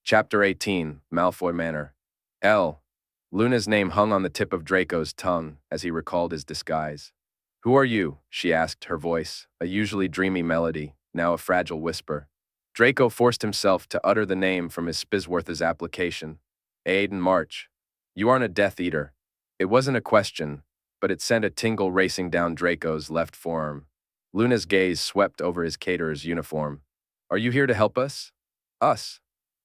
Chapter 18, Malfoy Manor. L. Luna's name hung on the tip of Draco's tongue as he recalled his disguise. "Who are you?" she asked, her voice, a usually dreamy melody, now a fragile whisper. Draco forced himself to utter the name from his Spizworth's application. Aiden March. "You aren't a Death Eater." It wasn't a question, but it sent a tingle racing down Draco's left forearm. Luna's gaze swept over his caterer's uniform. "Are you here to help us?" "Us?"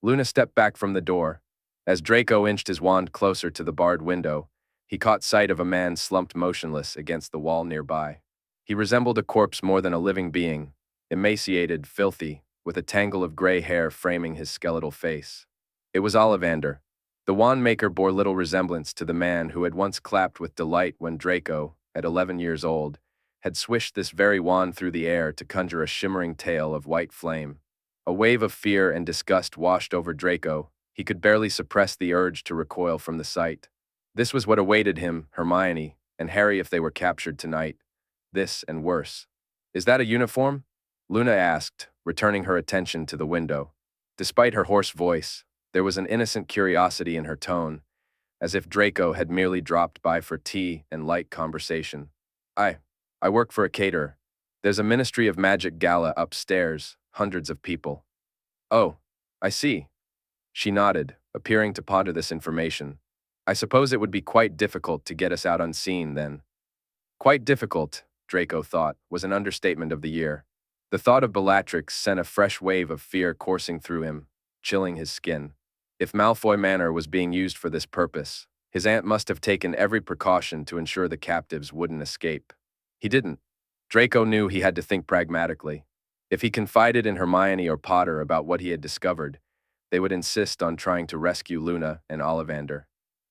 Luna stepped back from the door. As Draco inched his wand closer to the barred window, he caught sight of a man slumped motionless against the wall nearby. He resembled a corpse more than a living being, emaciated, filthy, with a tangle of gray hair framing his skeletal face. It was Ollivander. The wand maker bore little resemblance to the man who had once clapped with delight when Draco, at 11 years old, had swished this very wand through the air to conjure a shimmering tail of white flame. A wave of fear and disgust washed over Draco. He could barely suppress the urge to recoil from the sight. This was what awaited him, Hermione, and Harry if they were captured tonight. This and worse. "Is that a uniform?" Luna asked, returning her attention to the window. Despite her hoarse voice, there was an innocent curiosity in her tone, as if Draco had merely dropped by for tea and light conversation. I work for a caterer. There's a Ministry of Magic gala upstairs, hundreds of people." "Oh, I see." She nodded, appearing to ponder this information. "I suppose it would be quite difficult to get us out unseen, then." Quite difficult, Draco thought, was an understatement of the year. The thought of Bellatrix sent a fresh wave of fear coursing through him, chilling his skin. If Malfoy Manor was being used for this purpose, his aunt must have taken every precaution to ensure the captives wouldn't escape. He didn't. Draco knew he had to think pragmatically. If he confided in Hermione or Potter about what he had discovered, they would insist on trying to rescue Luna and Ollivander.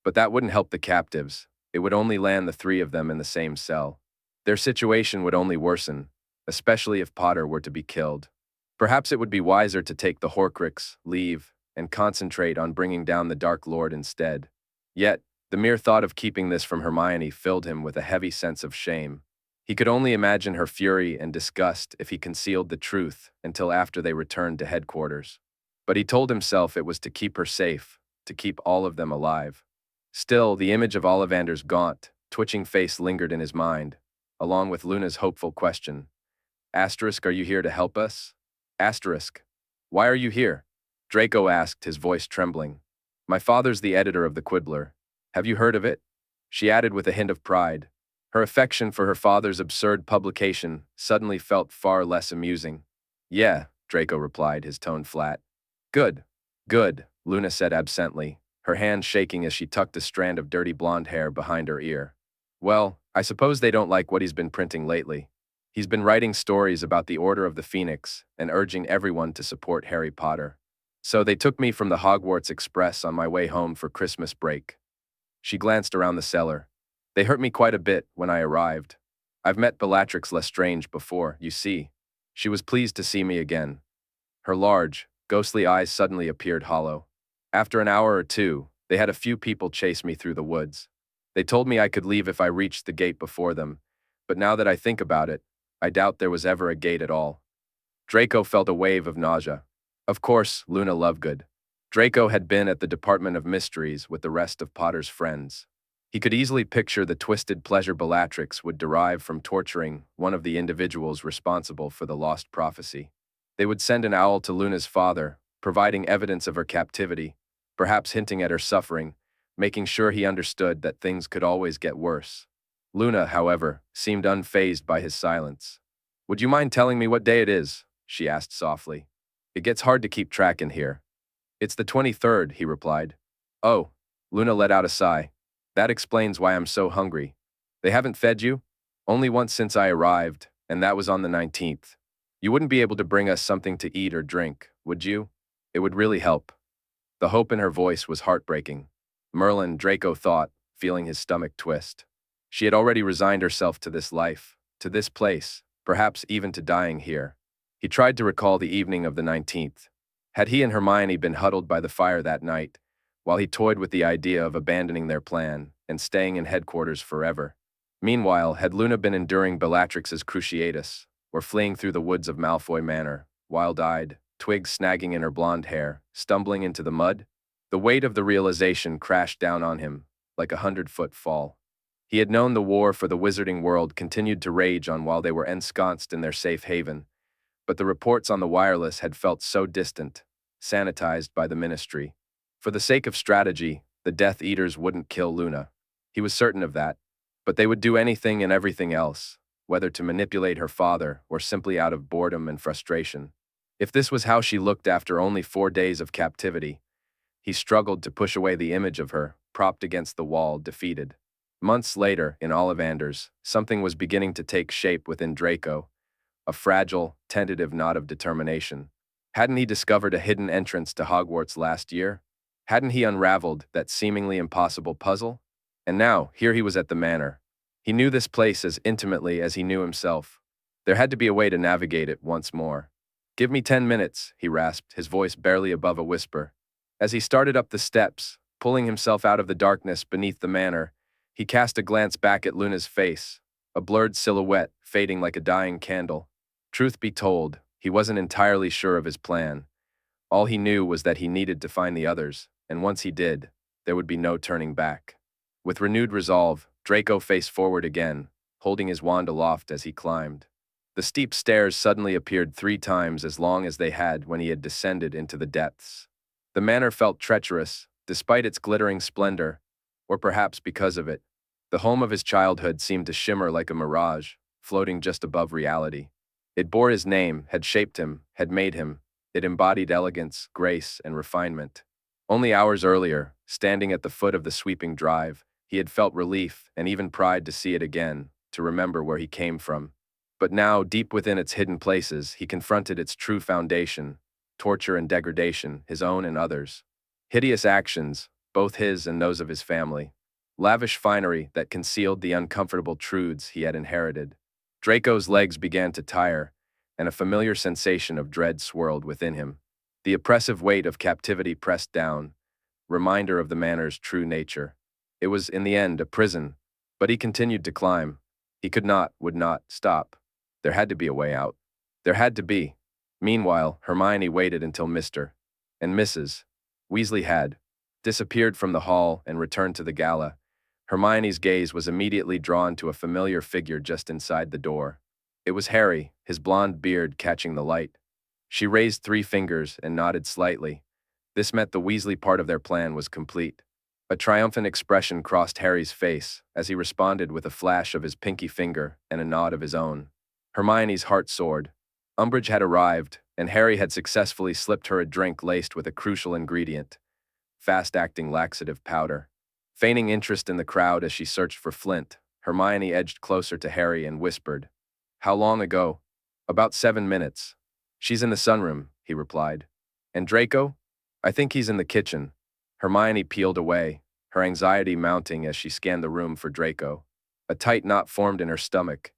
But that wouldn't help the captives. It would only land the three of them in the same cell. Their situation would only worsen, especially if Potter were to be killed. Perhaps it would be wiser to take the Horcrux, leave, and concentrate on bringing down the Dark Lord instead. Yet, the mere thought of keeping this from Hermione filled him with a heavy sense of shame. He could only imagine her fury and disgust if he concealed the truth until after they returned to headquarters. But he told himself it was to keep her safe, to keep all of them alive. Still, the image of Ollivander's gaunt, twitching face lingered in his mind, along with Luna's hopeful question. "Asterisk, are you here to help us?" Asterisk. "Why are you here?" Draco asked, his voice trembling. "My father's the editor of the Quibbler. Have you heard of it?" She added with a hint of pride. Her affection for her father's absurd publication suddenly felt far less amusing. "Yeah," Draco replied, his tone flat. Good, Luna said absently, her hand shaking as she tucked a strand of dirty blonde hair behind her ear. "Well, I suppose they don't like what he's been printing lately. He's been writing stories about the Order of the Phoenix and urging everyone to support Harry Potter. So they took me from the Hogwarts Express on my way home for Christmas break." She glanced around the cellar. "They hurt me quite a bit when I arrived. I've met Bellatrix Lestrange before, you see." She was pleased to see me again. Her large, ghostly eyes suddenly appeared hollow. "After an hour or two, they had a few people chase me through the woods. They told me I could leave if I reached the gate before them, but now that I think about it, I doubt there was ever a gate at all." Draco felt a wave of nausea. Of course, Luna Lovegood. Draco had been at the Department of Mysteries with the rest of Potter's friends. He could easily picture the twisted pleasure Bellatrix would derive from torturing one of the individuals responsible for the lost prophecy. They would send an owl to Luna's father, providing evidence of her captivity, perhaps hinting at her suffering, making sure he understood that things could always get worse. Luna, however, seemed unfazed by his silence. "Would you mind telling me what day it is?" she asked softly. "It gets hard to keep track in here." "It's the 23rd, he replied. "Oh," Luna let out a sigh. "That explains why I'm so hungry. They haven't fed you?" "Only once since I arrived, and that was on the 19th. You wouldn't be able to bring us something to eat or drink, would you? It would really help." The hope in her voice was heartbreaking. Merlin, Draco thought, feeling his stomach twist. She had already resigned herself to this life, to this place, perhaps even to dying here. He tried to recall the evening of the 19th. Had he and Hermione been huddled by the fire that night, while he toyed with the idea of abandoning their plan and staying in headquarters forever? Meanwhile, had Luna been enduring Bellatrix's cruciatus, or fleeing through the woods of Malfoy Manor, wild-eyed, twigs snagging in her blonde hair, stumbling into the mud. The weight of the realization crashed down on him, like a 100-foot fall. He had known the war for the wizarding world continued to rage on while they were ensconced in their safe haven, but the reports on the wireless had felt so distant, sanitized by the ministry. For the sake of strategy, the Death Eaters wouldn't kill Luna. He was certain of that, but they would do anything and everything else, whether to manipulate her father or simply out of boredom and frustration. If this was how she looked after only 4 days of captivity, he struggled to push away the image of her, propped against the wall, defeated. Months later, in Ollivanders, something was beginning to take shape within Draco, a fragile, tentative knot of determination. Hadn't he discovered a hidden entrance to Hogwarts last year? Hadn't he unraveled that seemingly impossible puzzle? And now, here he was at the manor. He knew this place as intimately as he knew himself. There had to be a way to navigate it once more. "Give me 10 minutes, he rasped, his voice barely above a whisper. As he started up the steps, pulling himself out of the darkness beneath the manor, he cast a glance back at Luna's face, a blurred silhouette fading like a dying candle. Truth be told, he wasn't entirely sure of his plan. All he knew was that he needed to find the others, and once he did, there would be no turning back. With renewed resolve, Draco faced forward again, holding his wand aloft as he climbed. The steep stairs suddenly appeared 3 times as long as they had when he had descended into the depths. The manor felt treacherous, despite its glittering splendor, or perhaps because of it. The home of his childhood seemed to shimmer like a mirage, floating just above reality. It bore his name, had shaped him, had made him. It embodied elegance, grace, and refinement. Only hours earlier, standing at the foot of the sweeping drive, he had felt relief and even pride to see it again, to remember where he came from. But now, deep within its hidden places, he confronted its true foundation: torture and degradation, his own and others. Hideous actions, both his and those of his family. Lavish finery that concealed the uncomfortable truths he had inherited. Draco's legs began to tire, and a familiar sensation of dread swirled within him. The oppressive weight of captivity pressed down, reminder of the manor's true nature. It was, in the end, a prison, but he continued to climb. He could not, would not, stop. There had to be a way out. There had to be. Meanwhile, Hermione waited until Mr. and Mrs. Weasley had disappeared from the hall and returned to the gala. Hermione's gaze was immediately drawn to a familiar figure just inside the door. It was Harry, his blonde beard catching the light. She raised 3 fingers and nodded slightly. This meant the Weasley part of their plan was complete. A triumphant expression crossed Harry's face as he responded with a flash of his pinky finger and a nod of his own. Hermione's heart soared. Umbridge had arrived, and Harry had successfully slipped her a drink laced with a crucial ingredient: fast-acting laxative powder. Feigning interest in the crowd as she searched for Flint, Hermione edged closer to Harry and whispered, "How long ago?" "About 7 minutes. She's in the sunroom," he replied. "And Draco?" "I think he's in the kitchen." Hermione peeled away, her anxiety mounting as she scanned the room for Draco. A tight knot formed in her stomach.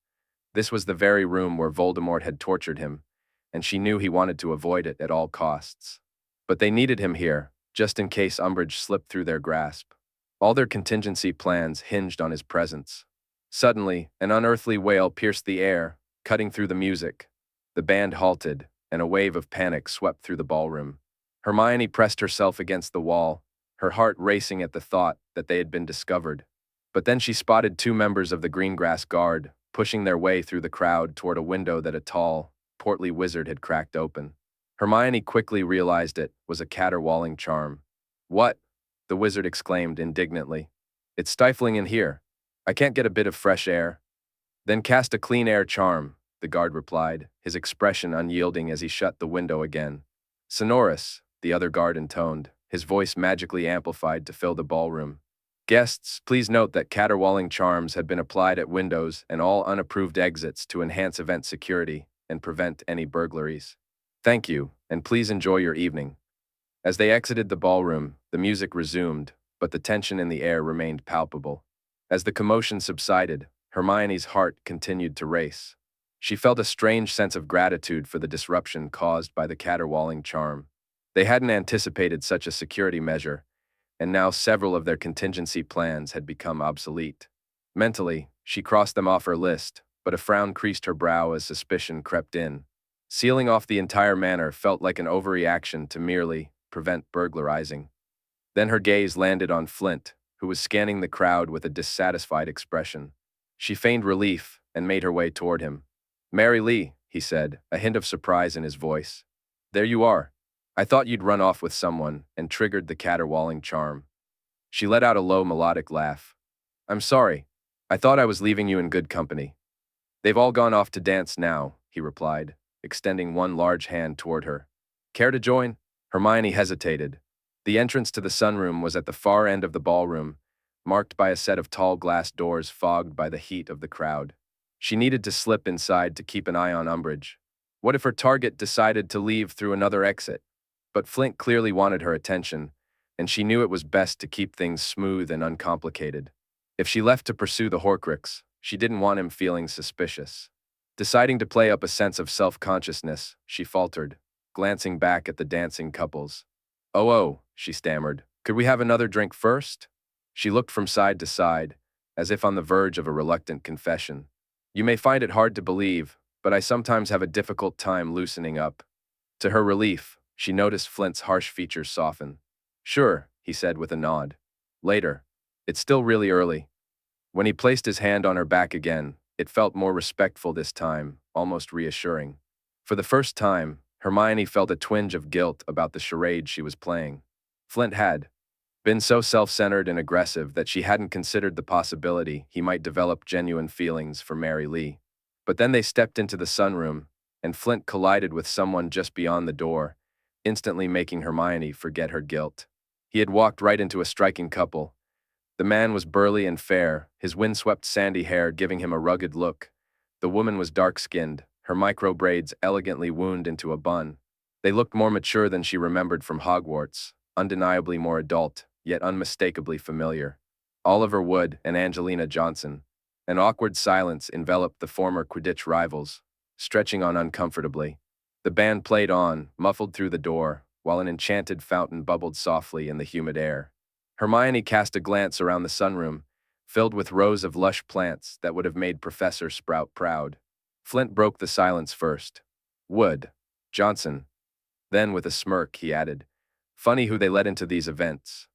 This was the very room where Voldemort had tortured him, and she knew he wanted to avoid it at all costs. But they needed him here, just in case Umbridge slipped through their grasp. All their contingency plans hinged on his presence. Suddenly, an unearthly wail pierced the air, cutting through the music. The band halted, and a wave of panic swept through the ballroom. Hermione pressed herself against the wall, her heart racing at the thought that they had been discovered. But then she spotted 2 members of the Greengrass Guard, pushing their way through the crowd toward a window that a tall, portly wizard had cracked open. Hermione quickly realized it was a caterwauling charm. "What?" the wizard exclaimed indignantly. "It's stifling in here. I can't get a bit of fresh air." "Then cast a clean air charm," the guard replied, his expression unyielding as he shut the window again. "Sonorous," the other guard intoned, his voice magically amplified to fill the ballroom. "Guests, please note that caterwauling charms had been applied at windows and all unapproved exits to enhance event security and prevent any burglaries. Thank you, and please enjoy your evening." As they exited the ballroom, the music resumed, but the tension in the air remained palpable. As the commotion subsided, Hermione's heart continued to race. She felt a strange sense of gratitude for the disruption caused by the caterwauling charm. They hadn't anticipated such a security measure, and now several of their contingency plans had become obsolete. Mentally, she crossed them off her list, but a frown creased her brow as suspicion crept in. Sealing off the entire manor felt like an overreaction to merely prevent burglarizing. Then her gaze landed on Flint, who was scanning the crowd with a dissatisfied expression. She feigned relief and made her way toward him. "Mary Lee," he said, a hint of surprise in his voice. "There you are. I thought you'd run off with someone," and triggered the caterwauling charm. She let out a low melodic laugh. "I'm sorry. I thought I was leaving you in good company." "They've all gone off to dance now," he replied, extending one large hand toward her. "Care to join?" Hermione hesitated. The entrance to the sunroom was at the far end of the ballroom, marked by a set of tall glass doors fogged by the heat of the crowd. She needed to slip inside to keep an eye on Umbridge. What if her target decided to leave through another exit? But Flint clearly wanted her attention, and she knew it was best to keep things smooth and uncomplicated. If she left to pursue the Horcrux, she didn't want him feeling suspicious. Deciding to play up a sense of self-consciousness, she faltered, glancing back at the dancing couples. Oh, she stammered. "Could we have another drink first?" She looked from side to side, as if on the verge of a reluctant confession. "You may find it hard to believe, but I sometimes have a difficult time loosening up." To her relief, she noticed Flint's harsh features soften. "Sure," he said with a nod. "Later. It's still really early." When he placed his hand on her back again, it felt more respectful this time, almost reassuring. For the first time, Hermione felt a twinge of guilt about the charade she was playing. Flint had been so self-centered and aggressive that she hadn't considered the possibility he might develop genuine feelings for Mary Lee. But then they stepped into the sunroom, and Flint collided with someone just beyond the door, instantly making Hermione forget her guilt. He had walked right into a striking couple. The man was burly and fair, his windswept sandy hair giving him a rugged look. The woman was dark-skinned, her micro braids elegantly wound into a bun. They looked more mature than she remembered from Hogwarts, undeniably more adult, yet unmistakably familiar. Oliver Wood and Angelina Johnson. An awkward silence enveloped the former Quidditch rivals, stretching on uncomfortably. The band played on, muffled through the door, while an enchanted fountain bubbled softly in the humid air. Hermione cast a glance around the sunroom, filled with rows of lush plants that would have made Professor Sprout proud. Flint broke the silence first. "Wood. Johnson." Then, with a smirk, he added, "Funny who they let into these events."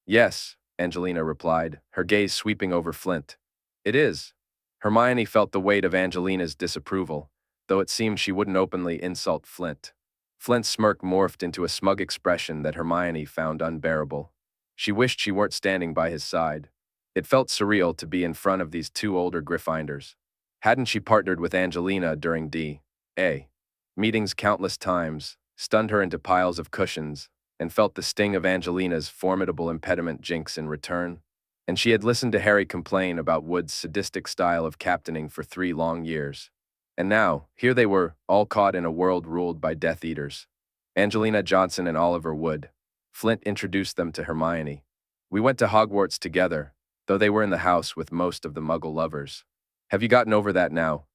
"Yes," Angelina replied, her gaze sweeping over Flint. "It is." Hermione felt the weight of Angelina's disapproval, though it seemed she wouldn't openly insult Flint. Flint's smirk morphed into a smug expression that Hermione found unbearable. She wished she weren't standing by his side. It felt surreal to be in front of these two older Gryffindors. Hadn't she partnered with Angelina during D.A. meetings countless times, stunned her into piles of cushions, and felt the sting of Angelina's formidable impediment jinx in return? And she had listened to Harry complain about Wood's sadistic style of captaining for 3 long years. And now, here they were, all caught in a world ruled by Death Eaters. Angelina Johnson and Oliver Wood. Flint introduced them to Hermione. "We went to Hogwarts together, though they were in the house with most of the Muggle lovers. Have you gotten over that now?"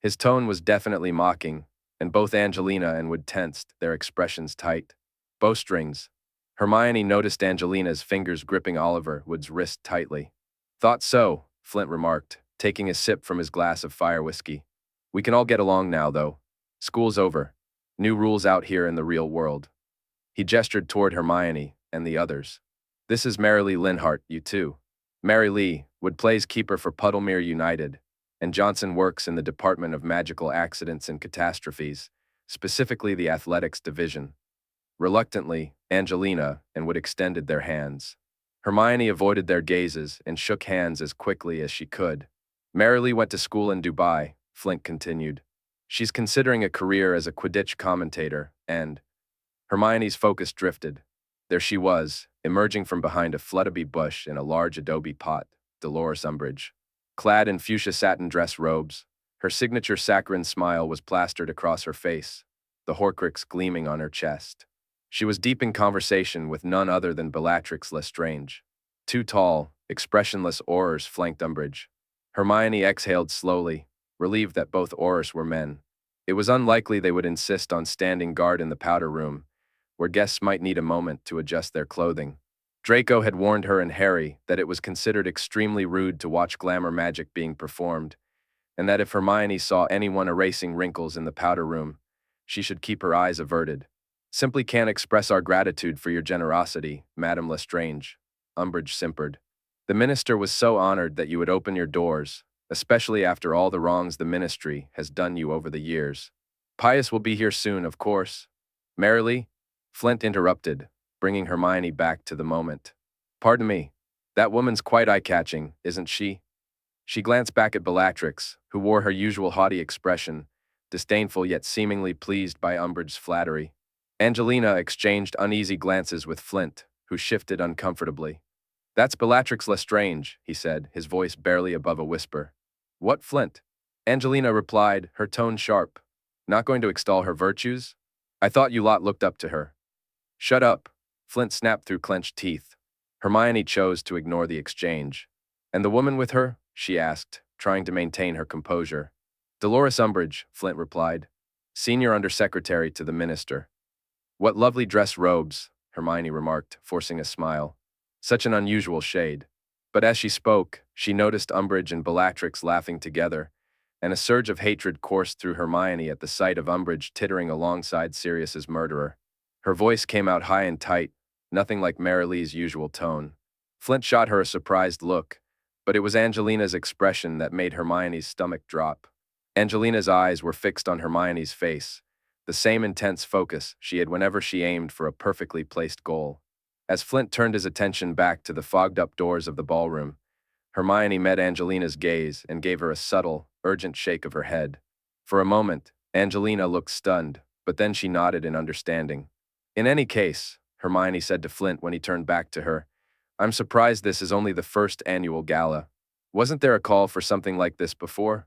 His tone was definitely mocking, and both Angelina and Wood tensed, their expressions tight. Bowstrings. Hermione noticed Angelina's fingers gripping Oliver Wood's wrist tightly. "Thought so," Flint remarked, taking a sip from his glass of fire whiskey. "We can all get along now, though. School's over. New rules out here in the real world." He gestured toward Hermione and the others. "This is Mary Lee Linhart, you two. Mary Lee, Wood plays keeper for Puddlemere United, and Johnson works in the Department of Magical Accidents and Catastrophes, specifically the Athletics Division." Reluctantly, Angelina and Wood extended their hands. Hermione avoided their gazes and shook hands as quickly as she could. "Mary Lee went to school in Dubai," Flint continued. "She's considering a career as a Quidditch commentator, and—" Hermione's focus drifted. There she was, emerging from behind a Flutterby bush in a large adobe pot, Dolores Umbridge. Clad in fuchsia satin dress robes, her signature saccharine smile was plastered across her face, the Horcrux gleaming on her chest. She was deep in conversation with none other than Bellatrix Lestrange. 2 tall, expressionless Aurors flanked Umbridge. Hermione exhaled slowly, relieved that both Aurors were men. It was unlikely they would insist on standing guard in the powder room, where guests might need a moment to adjust their clothing. Draco had warned her and Harry that it was considered extremely rude to watch glamour magic being performed, and that if Hermione saw anyone erasing wrinkles in the powder room, she should keep her eyes averted. Simply can't express our gratitude for your generosity, Madame Lestrange, Umbridge simpered. The minister was so honored that you would open your doors, especially after all the wrongs the ministry has done you over the years. Pius will be here soon, of course. Merrily, Flint interrupted, bringing Hermione back to the moment. Pardon me, that woman's quite eye-catching, isn't she? She glanced back at Bellatrix, who wore her usual haughty expression, disdainful yet seemingly pleased by Umbridge's flattery. Angelina exchanged uneasy glances with Flint, who shifted uncomfortably. That's Bellatrix Lestrange, he said, his voice barely above a whisper. What Flint? Angelina replied, her tone sharp. Not going to extol her virtues? I thought you lot looked up to her. Shut up, Flint snapped through clenched teeth. Hermione chose to ignore the exchange. And the woman with her? She asked, trying to maintain her composure. Dolores Umbridge, Flint replied, Senior Undersecretary to the Minister. What lovely dress robes, Hermione remarked, forcing a smile. Such an unusual shade. But as she spoke, she noticed Umbridge and Bellatrix laughing together, and a surge of hatred coursed through Hermione at the sight of Umbridge tittering alongside Sirius's murderer. Her voice came out high and tight, nothing like Marilee's usual tone. Flint shot her a surprised look, but it was Angelina's expression that made Hermione's stomach drop. Angelina's eyes were fixed on Hermione's face, the same intense focus she had whenever she aimed for a perfectly placed goal. As Flint turned his attention back to the fogged-up doors of the ballroom, Hermione met Angelina's gaze and gave her a subtle, urgent shake of her head. For a moment, Angelina looked stunned, but then she nodded in understanding. In any case, Hermione said to Flint when he turned back to her, I'm surprised this is only the first annual gala. Wasn't there a call for something like this before?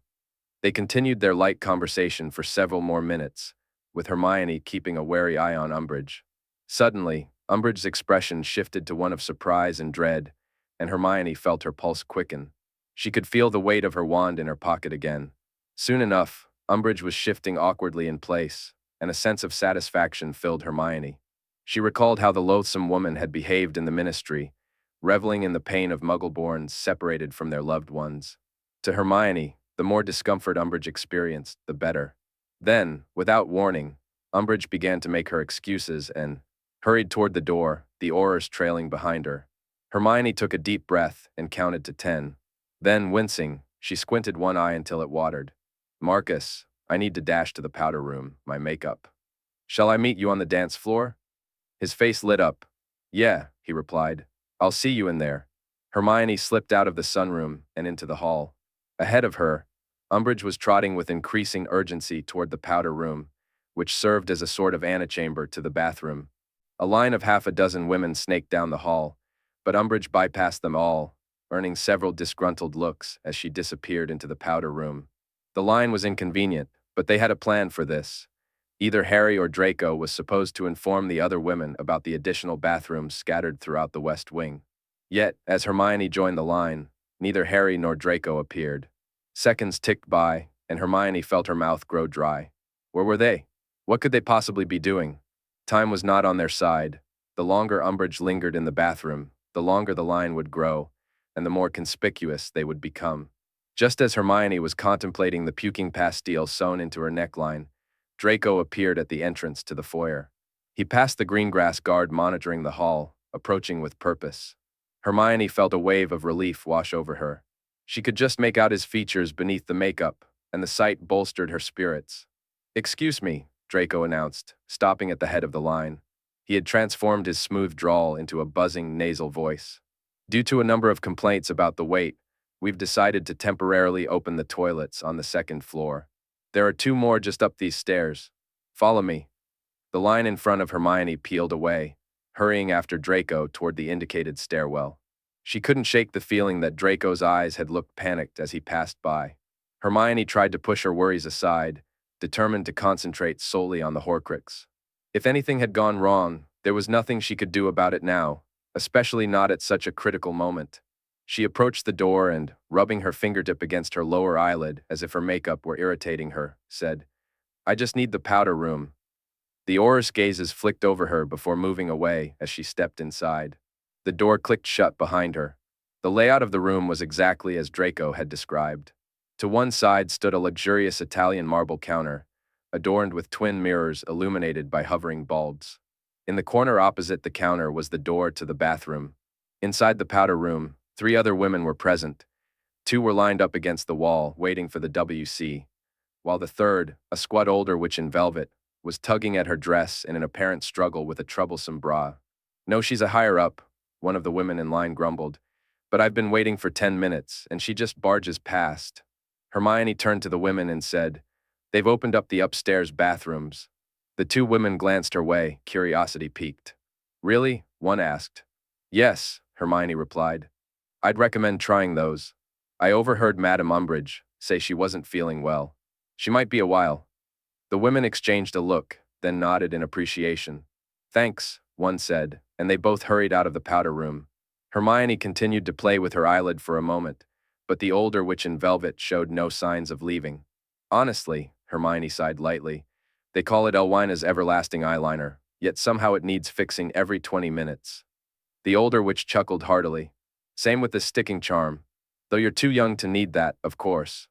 They continued their light conversation for several more minutes, with Hermione keeping a wary eye on Umbridge. Suddenly, Umbridge's expression shifted to one of surprise and dread, and Hermione felt her pulse quicken. She could feel the weight of her wand in her pocket again. Soon enough, Umbridge was shifting awkwardly in place, and a sense of satisfaction filled Hermione. She recalled how the loathsome woman had behaved in the ministry, reveling in the pain of Muggleborns separated from their loved ones. To Hermione, the more discomfort Umbridge experienced, the better. Then, without warning, Umbridge began to make her excuses and hurried toward the door, the Aurors trailing behind her. Hermione took a deep breath and counted to 10. Then, wincing, she squinted one eye until it watered. Marcus, I need to dash to the powder room, my makeup. Shall I meet you on the dance floor? His face lit up. Yeah, he replied. I'll see you in there. Hermione slipped out of the sunroom and into the hall. Ahead of her, Umbridge was trotting with increasing urgency toward the powder room, which served as a sort of antechamber to the bathroom. A line of half a dozen women snaked down the hall, but Umbridge bypassed them all, earning several disgruntled looks as she disappeared into the powder room. The line was inconvenient, but they had a plan for this. Either Harry or Draco was supposed to inform the other women about the additional bathrooms scattered throughout the West Wing. Yet, as Hermione joined the line, neither Harry nor Draco appeared. Seconds ticked by, and Hermione felt her mouth grow dry. Where were they? What could they possibly be doing? Time was not on their side. The longer Umbridge lingered in the bathroom, the longer the line would grow, and the more conspicuous they would become. Just as Hermione was contemplating the puking pastille sewn into her neckline, Draco appeared at the entrance to the foyer. He passed the greengrass guard monitoring the hall, approaching with purpose. Hermione felt a wave of relief wash over her. She could just make out his features beneath the makeup, and the sight bolstered her spirits. Excuse me, Draco announced, stopping at the head of the line. He had transformed his smooth drawl into a buzzing nasal voice. Due to a number of complaints about the wait, we've decided to temporarily open the toilets on the second floor. There are 2 more just up these stairs. Follow me. The line in front of Hermione peeled away, hurrying after Draco toward the indicated stairwell. She couldn't shake the feeling that Draco's eyes had looked panicked as he passed by. Hermione tried to push her worries aside, determined to concentrate solely on the Horcrux. If anything had gone wrong, there was nothing she could do about it now, especially not at such a critical moment. She approached the door and, rubbing her fingertip against her lower eyelid as if her makeup were irritating her, said, I just need the powder room. The Auror's gazes flicked over her before moving away as she stepped inside. The door clicked shut behind her. The layout of the room was exactly as Draco had described. To one side stood a luxurious Italian marble counter, adorned with twin mirrors illuminated by hovering bulbs. In the corner opposite the counter was the door to the bathroom. Inside the powder room, 3 other women were present. 2 were lined up against the wall, waiting for the WC, while the third, a squat older witch in velvet, was tugging at her dress in an apparent struggle with a troublesome bra. "No, she's a higher-up," one of the women in line grumbled. "But I've been waiting for 10 minutes, and she just barges past." Hermione turned to the women and said, "They've opened up the upstairs bathrooms." The 2 women glanced her way, curiosity piqued. "Really?" one asked. "Yes," Hermione replied. "I'd recommend trying those. I overheard Madame Umbridge say she wasn't feeling well. She might be a while." The women exchanged a look, then nodded in appreciation. "Thanks," one said, and they both hurried out of the powder room. Hermione continued to play with her eyelid for a moment, but the older witch in velvet showed no signs of leaving. "Honestly," Hermione sighed lightly, "they call it Elwina's everlasting eyeliner, yet somehow it needs fixing every 20 minutes. The older witch chuckled heartily. "Same with the sticking charm, though you're too young to need that, of course."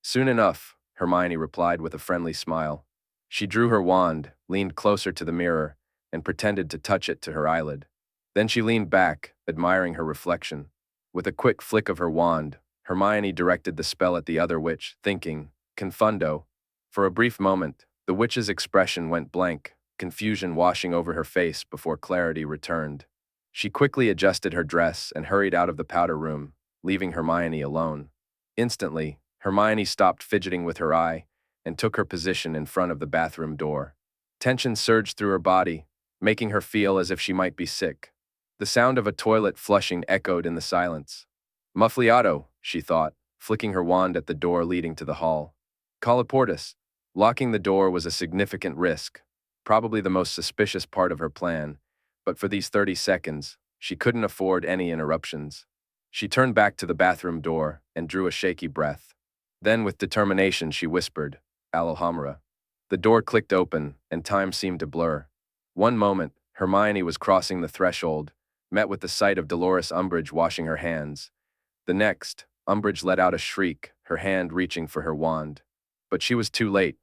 "Soon enough," Hermione replied with a friendly smile. She drew her wand, leaned closer to the mirror, and pretended to touch it to her eyelid. Then she leaned back, admiring her reflection. With a quick flick of her wand, Hermione directed the spell at the other witch, thinking, "Confundo." For a brief moment, the witch's expression went blank, confusion washing over her face before clarity returned. She quickly adjusted her dress and hurried out of the powder room, leaving Hermione alone. Instantly, Hermione stopped fidgeting with her eye and took her position in front of the bathroom door. Tension surged through her body, making her feel as if she might be sick. The sound of a toilet flushing echoed in the silence. "Muffliato," she thought, flicking her wand at the door leading to the hall. Colloportus. Locking the door was a significant risk, probably the most suspicious part of her plan, but for these 30 seconds, she couldn't afford any interruptions. She turned back to the bathroom door and drew a shaky breath. Then, with determination, she whispered, "Alohomora." The door clicked open, and time seemed to blur. One moment, Hermione was crossing the threshold, met with the sight of Dolores Umbridge washing her hands. The next, Umbridge let out a shriek, her hand reaching for her wand. But she was too late.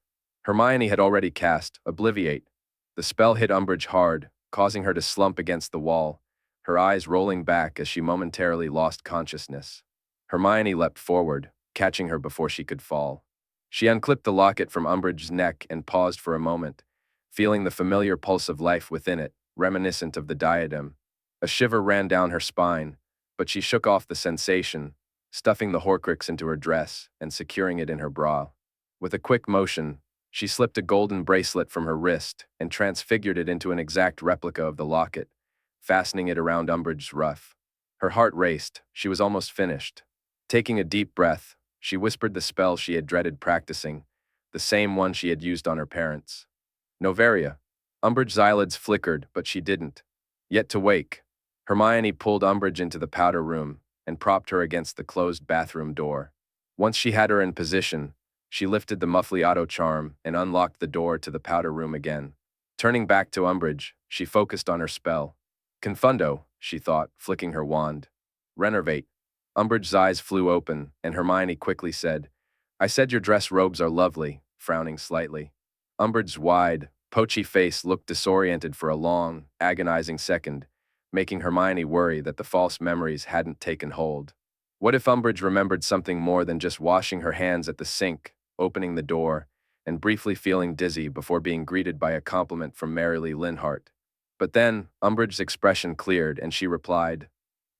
Hermione had already cast Obliviate. The spell hit Umbridge hard, causing her to slump against the wall, her eyes rolling back as she momentarily lost consciousness. Hermione leapt forward, catching her before she could fall. She unclipped the locket from Umbridge's neck and paused for a moment, feeling the familiar pulse of life within it, reminiscent of the diadem. A shiver ran down her spine, but she shook off the sensation, stuffing the Horcrux into her dress and securing it in her bra. With a quick motion, she slipped a golden bracelet from her wrist and transfigured it into an exact replica of the locket, fastening it around Umbridge's ruff. Her heart raced, she was almost finished. Taking a deep breath, she whispered the spell she had dreaded practicing, the same one she had used on her parents. "Noveria." Umbridge's eyelids flickered, but she didn't. Yet to wake, Hermione pulled Umbridge into the powder room and propped her against the closed bathroom door. Once she had her in position, she lifted the Muffliato charm and unlocked the door to the powder room again. Turning back to Umbridge, she focused on her spell. "Confundo," she thought, flicking her wand. "Renervate." Umbridge's eyes flew open, and Hermione quickly said, "I said your dress robes are lovely," frowning slightly. Umbridge's wide, poachy face looked disoriented for a long, agonizing second, making Hermione worry that the false memories hadn't taken hold. What if Umbridge remembered something more than just washing her hands at the sink, opening the door, and briefly feeling dizzy before being greeted by a compliment from Merrily Linhart? But then, Umbridge's expression cleared and she replied,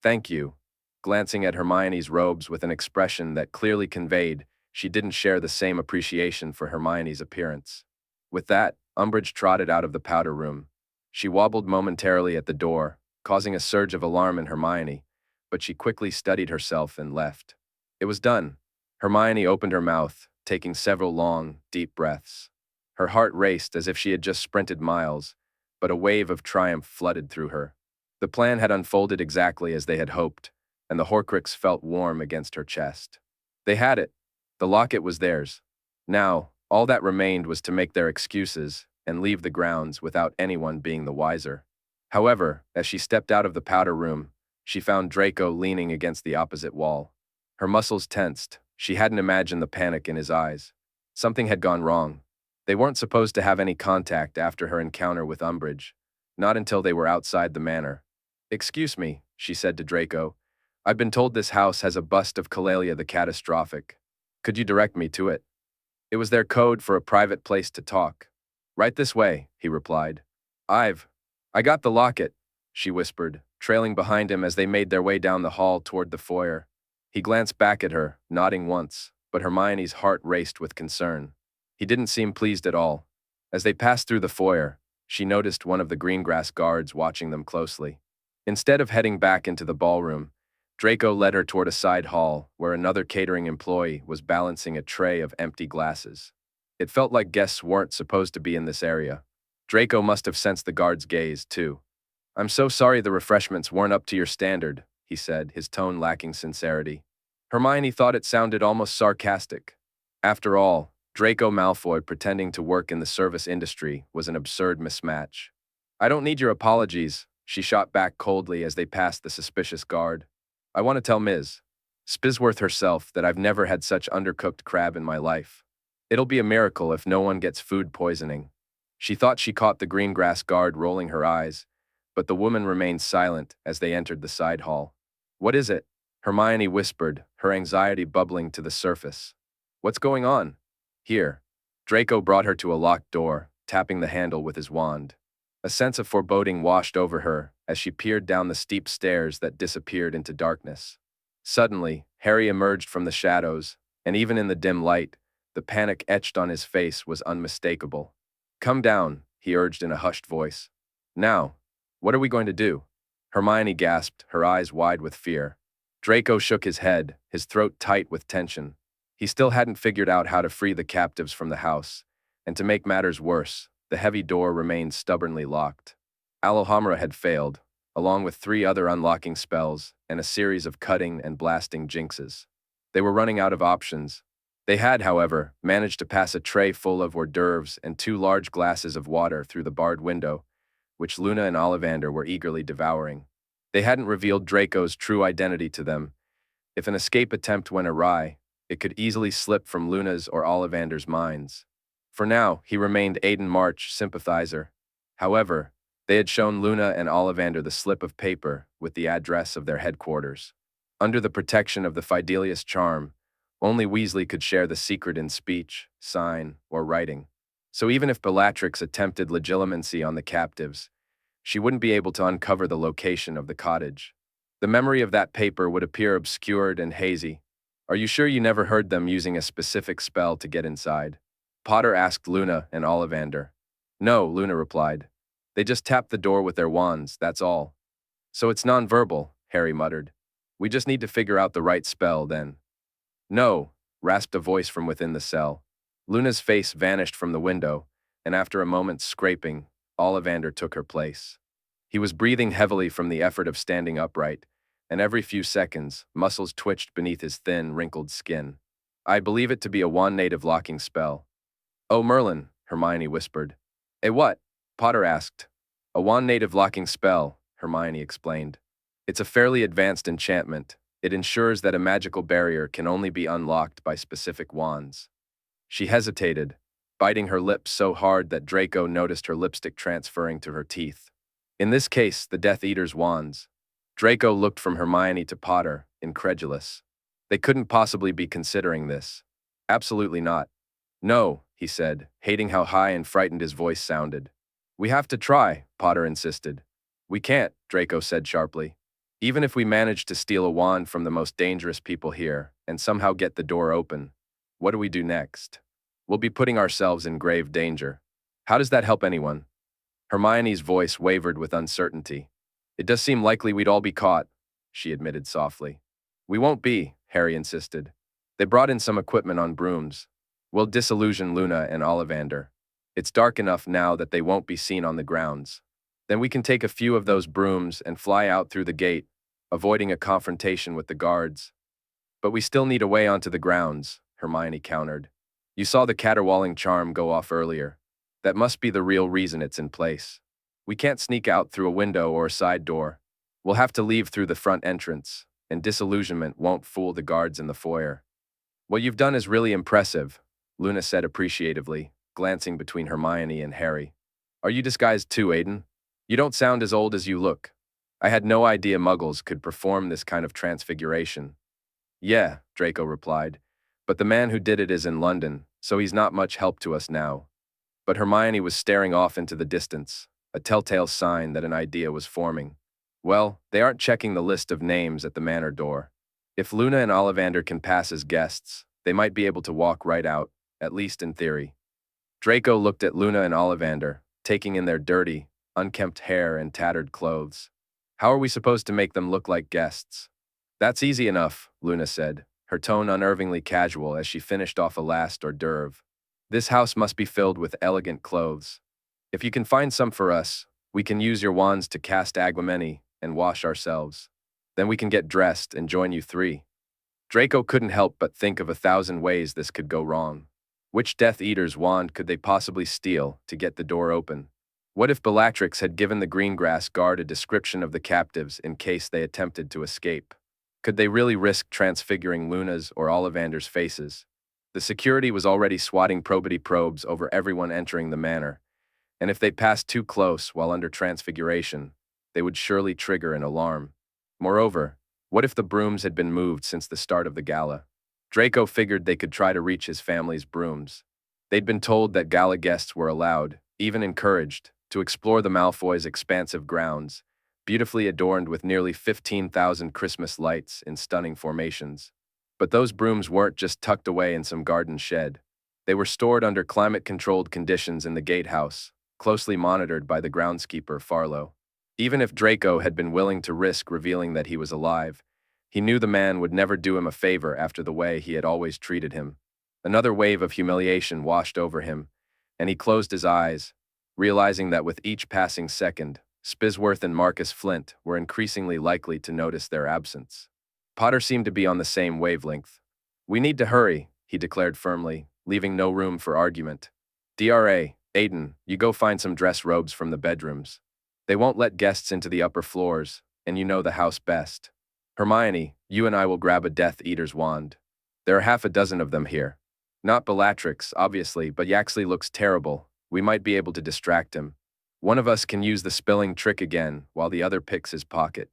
"Thank you," glancing at Hermione's robes with an expression that clearly conveyed she didn't share the same appreciation for Hermione's appearance. With that, Umbridge trotted out of the powder room. She wobbled momentarily at the door, causing a surge of alarm in Hermione, but she quickly steadied herself and left. It was done. Hermione opened her mouth, taking several long, deep breaths. Her heart raced as if she had just sprinted miles, but a wave of triumph flooded through her. The plan had unfolded exactly as they had hoped, and the Horcrux felt warm against her chest. They had it. The locket was theirs. Now, all that remained was to make their excuses and leave the grounds without anyone being the wiser. However, as she stepped out of the powder room, she found Draco leaning against the opposite wall. Her muscles tensed. She hadn't imagined the panic in his eyes. Something had gone wrong. They weren't supposed to have any contact after her encounter with Umbridge, not until they were outside the manor. "Excuse me," she said to Draco. "I've been told this house has a bust of Calalia the Catastrophic. Could you direct me to it?" It was their code for a private place to talk. "Right this way," he replied. I got the locket," she whispered, trailing behind him as they made their way down the hall toward the foyer. He glanced back at her, nodding once, but Hermione's heart raced with concern. He didn't seem pleased at all. As they passed through the foyer, she noticed one of the greengrass guards watching them closely. Instead of heading back into the ballroom, Draco led her toward a side hall where another catering employee was balancing a tray of empty glasses. It felt like guests weren't supposed to be in this area. Draco must have sensed the guard's gaze, too. "I'm so sorry the refreshments weren't up to your standard," he said, his tone lacking sincerity. Hermione thought it sounded almost sarcastic. After all, Draco Malfoy pretending to work in the service industry was an absurd mismatch. "I don't need your apologies," she shot back coldly as they passed the suspicious guard. "I want to tell Ms. Spisworth herself that I've never had such undercooked crab in my life. It'll be a miracle if no one gets food poisoning." She thought she caught the greengrass guard rolling her eyes, but the woman remained silent as they entered the side hall. "What is it?" Hermione whispered, her anxiety bubbling to the surface. "What's going on?" "Here." Draco brought her to a locked door, tapping the handle with his wand. A sense of foreboding washed over her as she peered down the steep stairs that disappeared into darkness. Suddenly, Harry emerged from the shadows, and even in the dim light, the panic etched on his face was unmistakable. "Come down," he urged in a hushed voice. "Now, what are we going to do?" Hermione gasped, her eyes wide with fear. Draco shook his head, his throat tight with tension. He still hadn't figured out how to free the captives from the house, and to make matters worse, the heavy door remained stubbornly locked. Alohomora had failed, along with 3 other unlocking spells and a series of cutting and blasting jinxes. They were running out of options. They had, however, managed to pass a tray full of hors d'oeuvres and 2 large glasses of water through the barred window, which Luna and Ollivander were eagerly devouring. They hadn't revealed Draco's true identity to them. If an escape attempt went awry, it could easily slip from Luna's or Ollivander's minds. For now, he remained Aiden March sympathizer. However, they had shown Luna and Ollivander the slip of paper with the address of their headquarters. Under the protection of the Fidelius charm, only Weasley could share the secret in speech, sign, or writing. So even if Bellatrix attempted legilimency on the captives, she wouldn't be able to uncover the location of the cottage. The memory of that paper would appear obscured and hazy. "Are you sure you never heard them using a specific spell to get inside?" Potter asked Luna and Ollivander. "No," Luna replied. "They just tapped the door with their wands, that's all." "So it's nonverbal," Harry muttered. "We just need to figure out the right spell, then." "No," rasped a voice from within the cell. Luna's face vanished from the window, and after a moment's scraping, Ollivander took her place. He was breathing heavily from the effort of standing upright, and every few seconds, muscles twitched beneath his thin, wrinkled skin. "I believe it to be a wand-native locking spell." "Oh, Merlin," Hermione whispered. "A what?" Potter asked. "A wand-native locking spell," Hermione explained. "It's a fairly advanced enchantment. It ensures that a magical barrier can only be unlocked by specific wands." She hesitated, biting her lips so hard that Draco noticed her lipstick transferring to her teeth. "In this case, the Death Eater's wands." Draco looked from Hermione to Potter, incredulous. They couldn't possibly be considering this. "Absolutely not." "No," he said, hating how high and frightened his voice sounded. "We have to try," Potter insisted. "We can't," Draco said sharply. "Even if we manage to steal a wand from the most dangerous people here and somehow get the door open, what do we do next? We'll be putting ourselves in grave danger. How does that help anyone?" Hermione's voice wavered with uncertainty. "It does seem likely we'd all be caught," she admitted softly. "We won't be," Harry insisted. "They brought in some equipment on brooms. We'll disillusion Luna and Ollivander. It's dark enough now that they won't be seen on the grounds. Then we can take a few of those brooms and fly out through the gate, avoiding a confrontation with the guards." "But we still need a way onto the grounds," Hermione countered. "You saw the caterwauling charm go off earlier. That must be the real reason it's in place. We can't sneak out through a window or a side door. We'll have to leave through the front entrance, and disillusionment won't fool the guards in the foyer." "What you've done is really impressive," Luna said appreciatively, glancing between Hermione and Harry. Are you disguised too, Aiden? You don't sound as old as you look. I had no idea muggles could perform this kind of transfiguration. Yeah, Draco replied, but the man who did it is in London, so he's not much help to us now. But Hermione was staring off into the distance, a telltale sign that an idea was forming. Well, they aren't checking the list of names at the manor door. If Luna and Ollivander can pass as guests, they might be able to walk right out, at least in theory. Draco looked at Luna and Ollivander, taking in their dirty, unkempt hair and tattered clothes. How are we supposed to make them look like guests? That's easy enough, Luna said, her tone unnervingly casual as she finished off a last hors d'oeuvre. This house must be filled with elegant clothes. If you can find some for us, we can use your wands to cast Aguameni and wash ourselves. Then we can get dressed and join you three. Draco couldn't help but think of 1,000 ways this could go wrong. Which Death Eater's wand could they possibly steal to get the door open? What if Bellatrix had given the Greengrass guard a description of the captives in case they attempted to escape? Could they really risk transfiguring Luna's or Ollivander's faces? The security was already swatting probity probes over everyone entering the manor, and if they passed too close while under transfiguration, they would surely trigger an alarm. Moreover, what if the brooms had been moved since the start of the gala? Draco figured they could try to reach his family's brooms. They'd been told that gala guests were allowed, even encouraged, to explore the Malfoys' expansive grounds, beautifully adorned with nearly 15,000 Christmas lights in stunning formations. But those brooms weren't just tucked away in some garden shed. They were stored under climate-controlled conditions in the gatehouse, closely monitored by the groundskeeper Farlow. Even if Draco had been willing to risk revealing that he was alive, he knew the man would never do him a favor after the way he had always treated him. Another wave of humiliation washed over him, and he closed his eyes, realizing that with each passing second, Spisworth and Marcus Flint were increasingly likely to notice their absence. Potter seemed to be on the same wavelength. We need to hurry, he declared firmly, leaving no room for argument. DRA, Aiden, you go find some dress robes from the bedrooms. They won't let guests into the upper floors, and you know the house best. Hermione, you and I will grab a Death Eater's wand. There are half a dozen of them here. Not Bellatrix, obviously, but Yaxley looks terrible. We might be able to distract him. One of us can use the spilling trick again, while the other picks his pocket.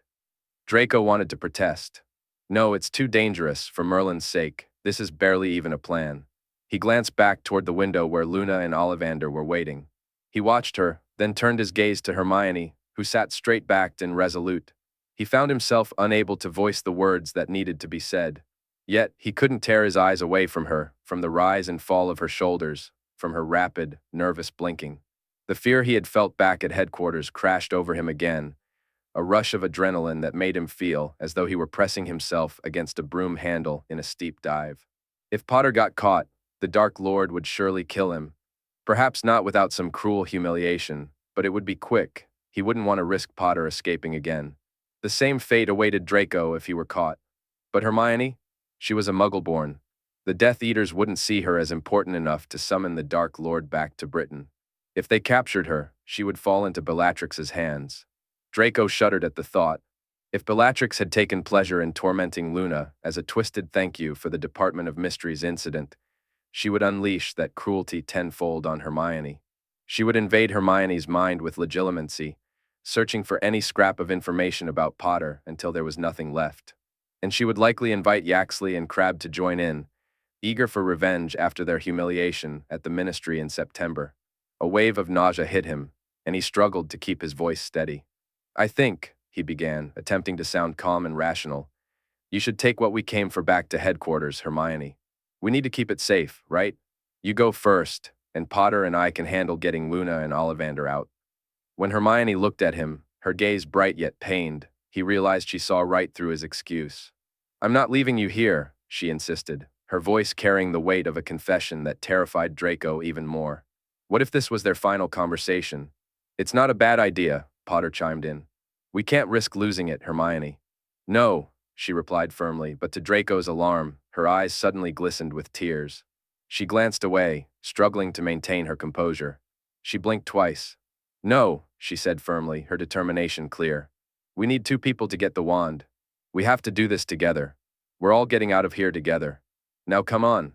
Draco wanted to protest. No, it's too dangerous, for Merlin's sake. This is barely even a plan. He glanced back toward the window where Luna and Ollivander were waiting. He watched her, then turned his gaze to Hermione, who sat straight-backed and resolute. He found himself unable to voice the words that needed to be said. Yet, he couldn't tear his eyes away from her, from the rise and fall of her shoulders, from her rapid, nervous blinking. The fear he had felt back at headquarters crashed over him again, a rush of adrenaline that made him feel as though he were pressing himself against a broom handle in a steep dive. If Potter got caught, the Dark Lord would surely kill him. Perhaps not without some cruel humiliation, but it would be quick. He wouldn't want to risk Potter escaping again. The same fate awaited Draco if he were caught. But Hermione? She was a Muggle-born. The Death Eaters wouldn't see her as important enough to summon the Dark Lord back to Britain. If they captured her, she would fall into Bellatrix's hands. Draco shuddered at the thought. If Bellatrix had taken pleasure in tormenting Luna as a twisted thank you for the Department of Mysteries incident, she would unleash that cruelty tenfold on Hermione. She would invade Hermione's mind with legitimacy, searching for any scrap of information about Potter until there was nothing left. And she would likely invite Yaxley and Crabbe to join in, eager for revenge after their humiliation at the Ministry in September. A wave of nausea hit him, and he struggled to keep his voice steady. I think, he began, attempting to sound calm and rational, you should take what we came for back to headquarters, Hermione. We need to keep it safe, right? You go first, and Potter and I can handle getting Luna and Ollivander out. When Hermione looked at him, her gaze bright yet pained, he realized she saw right through his excuse. I'm not leaving you here, she insisted, her voice carrying the weight of a confession that terrified Draco even more. What if this was their final conversation? It's not a bad idea, Potter chimed in. We can't risk losing it, Hermione. No, she replied firmly, but to Draco's alarm, her eyes suddenly glistened with tears. She glanced away, struggling to maintain her composure. She blinked twice. No, she said firmly, her determination clear. We need 2 people to get the wand. We have to do this together. We're all getting out of here together. Now come on.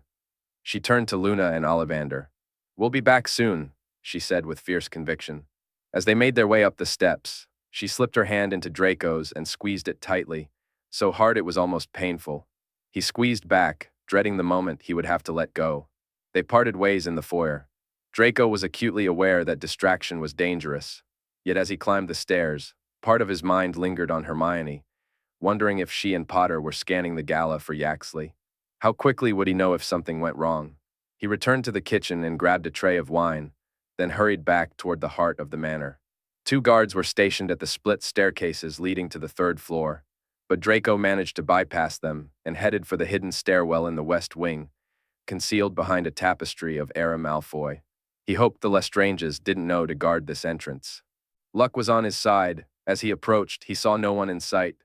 She turned to Luna and Ollivander. "We'll be back soon," she said with fierce conviction. As they made their way up the steps, she slipped her hand into Draco's and squeezed it tightly, so hard it was almost painful. He squeezed back, dreading the moment he would have to let go. They parted ways in the foyer. Draco was acutely aware that distraction was dangerous, yet as he climbed the stairs, part of his mind lingered on Hermione, wondering if she and Potter were scanning the gala for Yaxley. How quickly would he know if something went wrong? He returned to the kitchen and grabbed a tray of wine, then hurried back toward the heart of the manor. 2 guards were stationed at the split staircases leading to the 3rd floor, but Draco managed to bypass them and headed for the hidden stairwell in the west wing, concealed behind a tapestry of Draco Malfoy. He hoped the Lestranges didn't know to guard this entrance. Luck was on his side. As he approached, he saw no one in sight.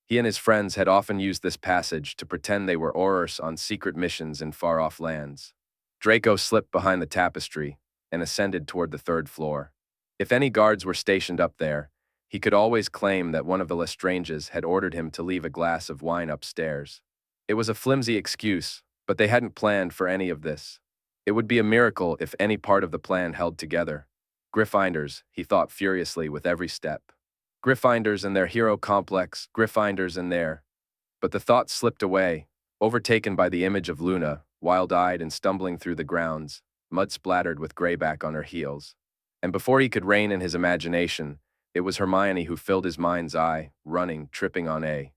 He and his friends had often used this passage to pretend they were Aurors on secret missions in far-off lands. Draco slipped behind the tapestry and ascended toward the 3rd floor. If any guards were stationed up there, he could always claim that one of the Lestranges had ordered him to leave a glass of wine upstairs. It was a flimsy excuse, but they hadn't planned for any of this. It would be a miracle if any part of the plan held together. Gryffindors, he thought furiously with every step. Gryffindors and their hero complex, Gryffindors and their... But the thought slipped away, overtaken by the image of Luna, wild-eyed and stumbling through the grounds, mud-splattered with grayback on her heels. And before he could rein in his imagination, it was Hermione who filled his mind's eye, running, tripping on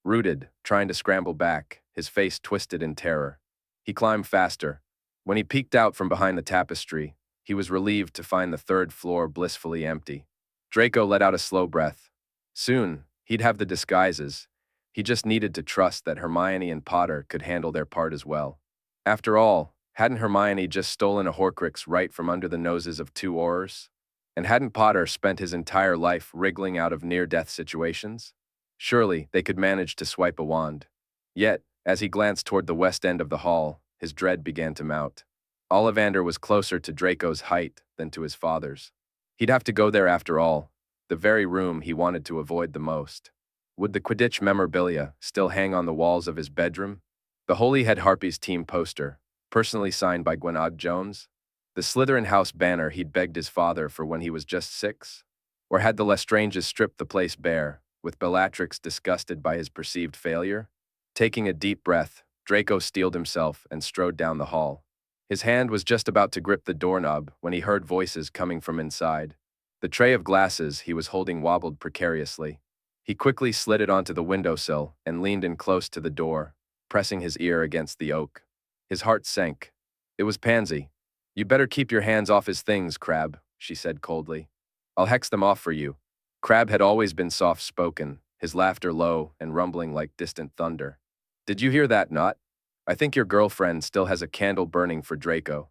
rooted, trying to scramble back, his face twisted in terror. He climbed faster. When he peeked out from behind the tapestry, he was relieved to find the 3rd floor blissfully empty. Draco let out a slow breath. Soon, he'd have the disguises. He just needed to trust that Hermione and Potter could handle their part as well. After all, hadn't Hermione just stolen a Horcrux right from under the noses of 2 Aurors? And hadn't Potter spent his entire life wriggling out of near-death situations? Surely they could manage to swipe a wand. Yet, as he glanced toward the west end of the hall, his dread began to mount. Ollivander was closer to Draco's height than to his father's. He'd have to go there after all, the very room he wanted to avoid the most. Would the Quidditch memorabilia still hang on the walls of his bedroom? The Holyhead Harpies team poster, personally signed by Gwynnad Jones? The Slytherin house banner he'd begged his father for when he was just 6? Or had the Lestranges stripped the place bare, with Bellatrix disgusted by his perceived failure? Taking a deep breath, Draco steeled himself and strode down the hall. His hand was just about to grip the doorknob when he heard voices coming from inside. The tray of glasses he was holding wobbled precariously. He quickly slid it onto the windowsill and leaned in close to the door, pressing his ear against the oak. His heart sank. It was Pansy. "You better keep your hands off his things, Crabbe," she said coldly. "I'll hex them off for you." Crabbe had always been soft-spoken, his laughter low and rumbling like distant thunder. "Did you hear that, Not? I think your girlfriend still has a candle burning for Draco.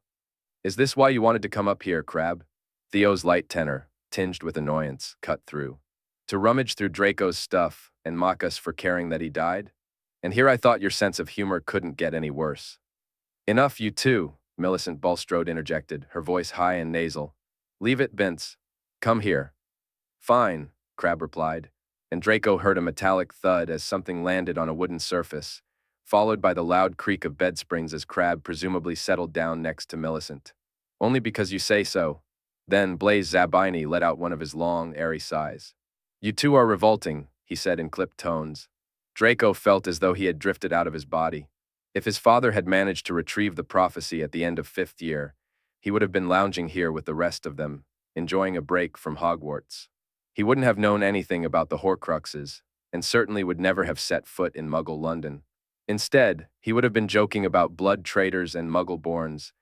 Is this why you wanted to come up here, Crabbe?" Theo's light tenor, tinged with annoyance, cut through. "To rummage through Draco's stuff and mock us for caring that he died? And here I thought your sense of humor couldn't get any worse." "Enough, you two," Millicent Bulstrode interjected, her voice high and nasal. "Leave it, Bince. Come here." "Fine," Crabbe replied, and Draco heard a metallic thud as something landed on a wooden surface, followed by the loud creak of bed springs as Crabbe presumably settled down next to Millicent. "Only because you say so." Then Blaise Zabini let out one of his long, airy sighs. "You two are revolting," he said in clipped tones. Draco felt as though he had drifted out of his body. If his father had managed to retrieve the prophecy at the end of 5th year, he would have been lounging here with the rest of them, enjoying a break from Hogwarts. He wouldn't have known anything about the Horcruxes, and certainly would never have set foot in Muggle London. Instead, he would have been joking about blood traitors and Muggle-borns,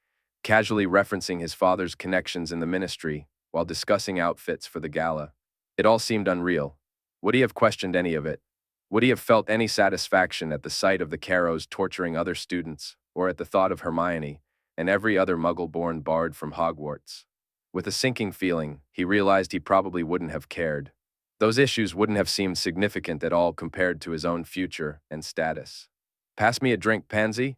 casually referencing his father's connections in the Ministry while discussing outfits for the gala. It all seemed unreal. Would he have questioned any of it? Would he have felt any satisfaction at the sight of the Carrows torturing other students, or at the thought of Hermione and every other Muggle-born bard from Hogwarts? With a sinking feeling, he realized he probably wouldn't have cared. Those issues wouldn't have seemed significant at all compared to his own future and status. "Pass me a drink, Pansy?"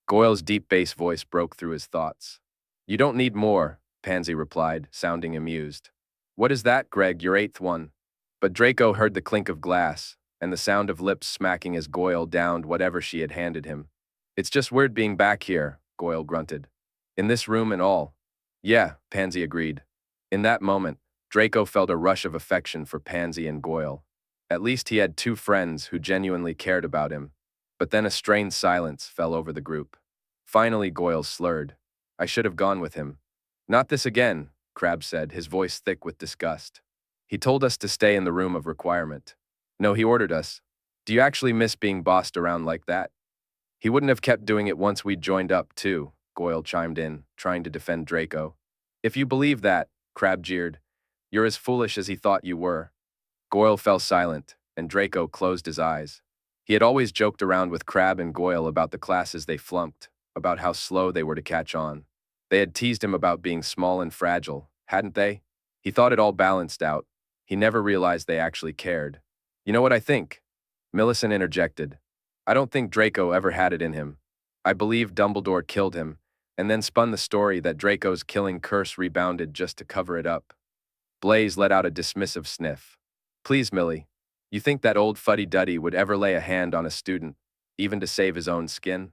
Goyle's deep bass voice broke through his thoughts. "You don't need more," Pansy replied, sounding amused. "What is that, Greg, your 8th one?" But Draco heard the clink of glass and the sound of lips smacking as Goyle downed whatever she had handed him. "It's just weird being back here," Goyle grunted. "In this room and all. Yeah, Pansy agreed. In that moment, Draco felt a rush of affection for Pansy and Goyle. At least he had two friends who genuinely cared about him. But then a strained silence fell over the group. Finally, Goyle slurred. I should have gone with him. Not this again, Crabbe said, his voice thick with disgust. He told us to stay in the room of requirement. No, he ordered us. Do you actually miss being bossed around like that? He wouldn't have kept doing it once we'd joined up, too, Goyle chimed in, trying to defend Draco. If you believe that, Crabbe jeered, you're as foolish as he thought you were. Goyle fell silent, and Draco closed his eyes. He had always joked around with Crabbe and Goyle about the classes they flunked, about how slow they were to catch on. They had teased him about being small and fragile, hadn't they? He thought it all balanced out. He never realized they actually cared. You know what I think? Millicent interjected. I don't think Draco ever had it in him. I believe Dumbledore killed him, and then spun the story that Draco's killing curse rebounded just to cover it up. Blaise let out a dismissive sniff. Please, Millie, you think that old fuddy-duddy would ever lay a hand on a student, even to save his own skin?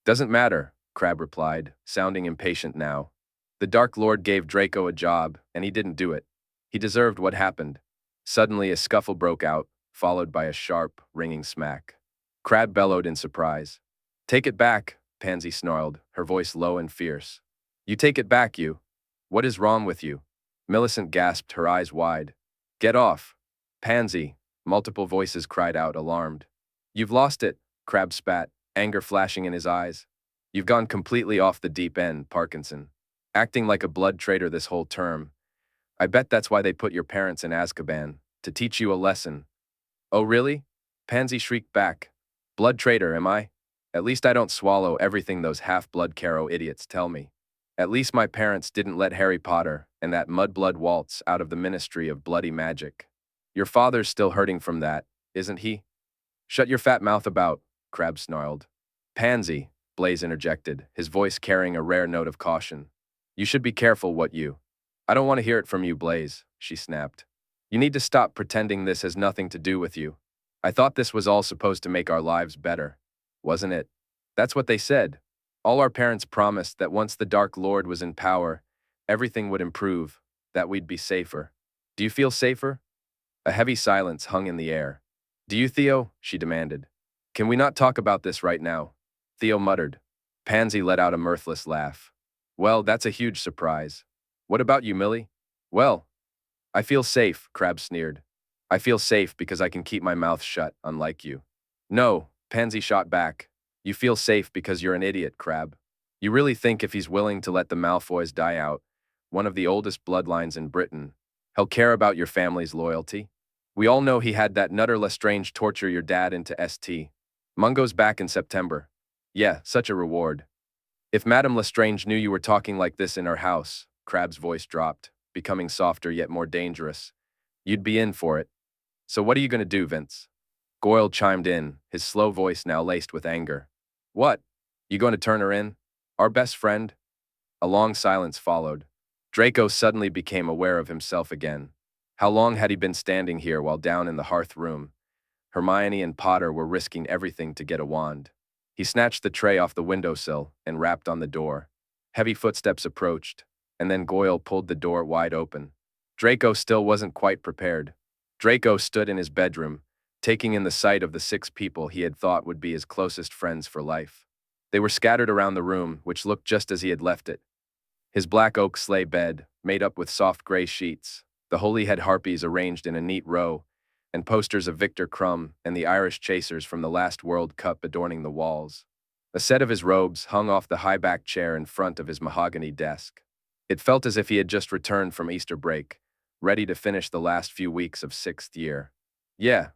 Doesn't matter, Crabbe replied, sounding impatient now. The Dark Lord gave Draco a job, and he didn't do it. He deserved what happened. Suddenly, a scuffle broke out, followed by a sharp, ringing smack. Crabbe bellowed in surprise. Take it back, Pansy snarled, her voice low and fierce. You take it back, you. What is wrong with you? Millicent gasped, her eyes wide. Get off. Pansy, multiple voices cried out, alarmed. You've lost it, Crabbe spat, anger flashing in his eyes. You've gone completely off the deep end, Parkinson. Acting like a blood traitor this whole term. I bet that's why they put your parents in Azkaban, to teach you a lesson. Oh, really? Pansy shrieked back. Blood traitor, am I? At least I don't swallow everything those half-blood Caro idiots tell me. At least my parents didn't let Harry Potter and that mudblood waltz out of the Ministry of Bloody Magic. Your father's still hurting from that, isn't he? Shut your fat mouth about, Crabbe snarled. Pansy, Blaise interjected, his voice carrying a rare note of caution. You should be careful what you... I don't want to hear it from you, Blaise, she snapped. You need to stop pretending this has nothing to do with you. I thought this was all supposed to make our lives better. Wasn't it? That's what they said. All our parents promised that once the Dark Lord was in power, everything would improve, that we'd be safer. Do you feel safer? A heavy silence hung in the air. Do you, Theo? She demanded. Can we not talk about this right now? Theo muttered. Pansy let out a mirthless laugh. Well, that's a huge surprise. What about you, Millie? Well, I feel safe, Crabbe sneered. I feel safe because I can keep my mouth shut, unlike you. No, Pansy shot back. You feel safe because you're an idiot, Crabbe. You really think if he's willing to let the Malfoys die out, one of the oldest bloodlines in Britain, he'll care about your family's loyalty? We all know he had that nutter Lestrange torture your dad into St. Mungo's back in September. Yeah, such a reward. If Madame Lestrange knew you were talking like this in her house, Crabbe's voice dropped, becoming softer yet more dangerous, you'd be in for it. So what are you going to do, Vince? Goyle chimed in, his slow voice now laced with anger. What? You going to turn her in? Our best friend? A long silence followed. Draco suddenly became aware of himself again. How long had he been standing here while down in the hearth room? Hermione and Potter were risking everything to get a wand. He snatched the tray off the windowsill and rapped on the door. Heavy footsteps approached, and then Goyle pulled the door wide open. Draco still wasn't quite prepared. Draco stood in his bedroom, taking in the sight of the 6 people he had thought would be his closest friends for life. They were scattered around the room, which looked just as he had left it. His black oak sleigh bed, made up with soft gray sheets, the Holyhead harpies arranged in a neat row, and posters of Victor Crumb and the Irish chasers from the last World Cup adorning the walls. A set of his robes hung off the high-backed chair in front of his mahogany desk. It felt as if he had just returned from Easter break, ready to finish the last few weeks of 6th year. Yeah,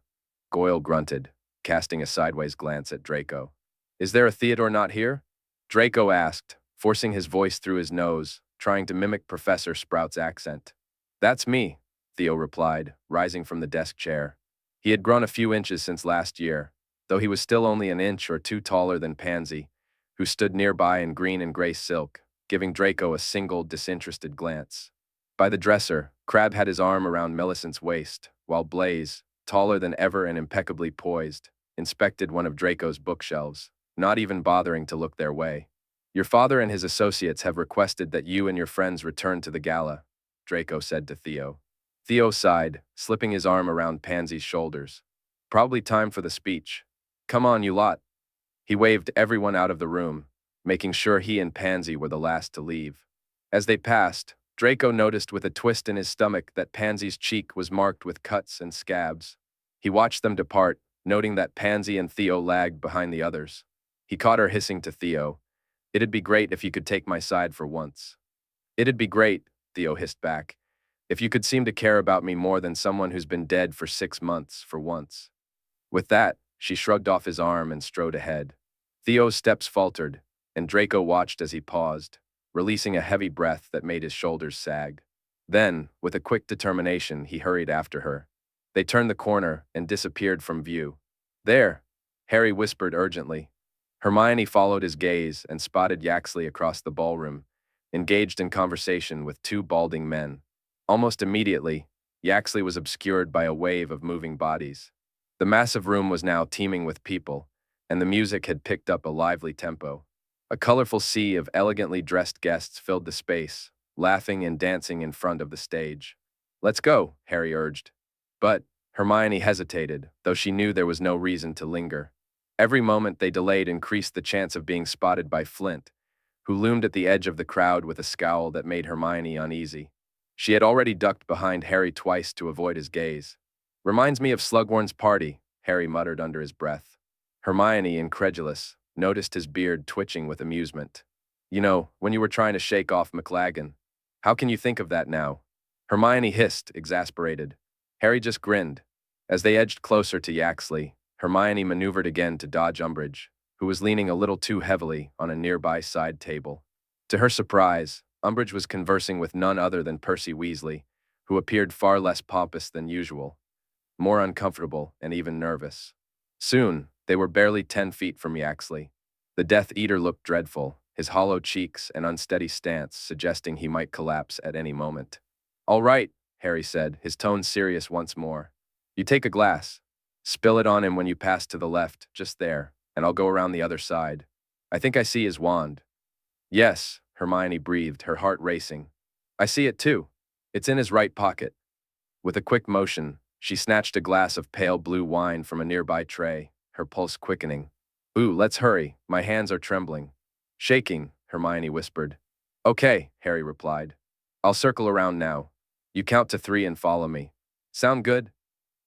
Goyle grunted, casting a sideways glance at Draco. Is there a Theodore not here? Draco asked, forcing his voice through his nose, trying to mimic Professor Sprout's accent. That's me, Theo replied, rising from the desk chair. He had grown a few inches since last year, though he was still only an inch or two taller than Pansy, who stood nearby in green and gray silk, giving Draco a single, disinterested glance. By the dresser, Crabbe had his arm around Millicent's waist, while Blaise, taller than ever and impeccably poised, inspected one of Draco's bookshelves, not even bothering to look their way. Your father and his associates have requested that you and your friends return to the gala, Draco said to Theo. Theo sighed, slipping his arm around Pansy's shoulders. Probably time for the speech. Come on, you lot. He waved everyone out of the room, making sure he and Pansy were the last to leave. As they passed, Draco noticed with a twist in his stomach that Pansy's cheek was marked with cuts and scabs. He watched them depart, noting that Pansy and Theo lagged behind the others. He caught her hissing to Theo, "It'd be great if you could take my side for once." "It'd be great," Theo hissed back, "if you could seem to care about me more than someone who's been dead for 6 months for once." With that, she shrugged off his arm and strode ahead. Theo's steps faltered, and Draco watched as he paused, releasing a heavy breath that made his shoulders sag. Then, with a quick determination, he hurried after her. They turned the corner and disappeared from view. "There," Harry whispered urgently. Hermione followed his gaze and spotted Yaxley across the ballroom, engaged in conversation with two balding men. Almost immediately, Yaxley was obscured by a wave of moving bodies. The massive room was now teeming with people, and the music had picked up a lively tempo. A colorful sea of elegantly dressed guests filled the space, laughing and dancing in front of the stage. "Let's go," Harry urged. But Hermione hesitated, though she knew there was no reason to linger. Every moment they delayed increased the chance of being spotted by Flint, who loomed at the edge of the crowd with a scowl that made Hermione uneasy. She had already ducked behind Harry twice to avoid his gaze. "Reminds me of Slughorn's party," Harry muttered under his breath. Hermione, incredulous, noticed his beard twitching with amusement. "You know, when you were trying to shake off McLaggen. How can you think of that now?" Hermione hissed, exasperated. Harry just grinned. As they edged closer to Yaxley, Hermione maneuvered again to dodge Umbridge, who was leaning a little too heavily on a nearby side table. To her surprise, Umbridge was conversing with none other than Percy Weasley, who appeared far less pompous than usual, more uncomfortable and even nervous. Soon, they were barely 10 feet from Yaxley. The Death Eater looked dreadful, his hollow cheeks and unsteady stance suggesting he might collapse at any moment. "All right," Harry said, his tone serious once more. "You take a glass. Spill it on him when you pass to the left, just there, and I'll go around the other side. I think I see his wand." "Yes," Hermione breathed, her heart racing. "I see it too. It's in his right pocket." With a quick motion, she snatched a glass of pale blue wine from a nearby tray, her pulse quickening. "Ooh, let's hurry. My hands are trembling." "Shaking," Hermione whispered. "Okay," Harry replied. "I'll circle around now. You count to 3 and follow me. Sound good?"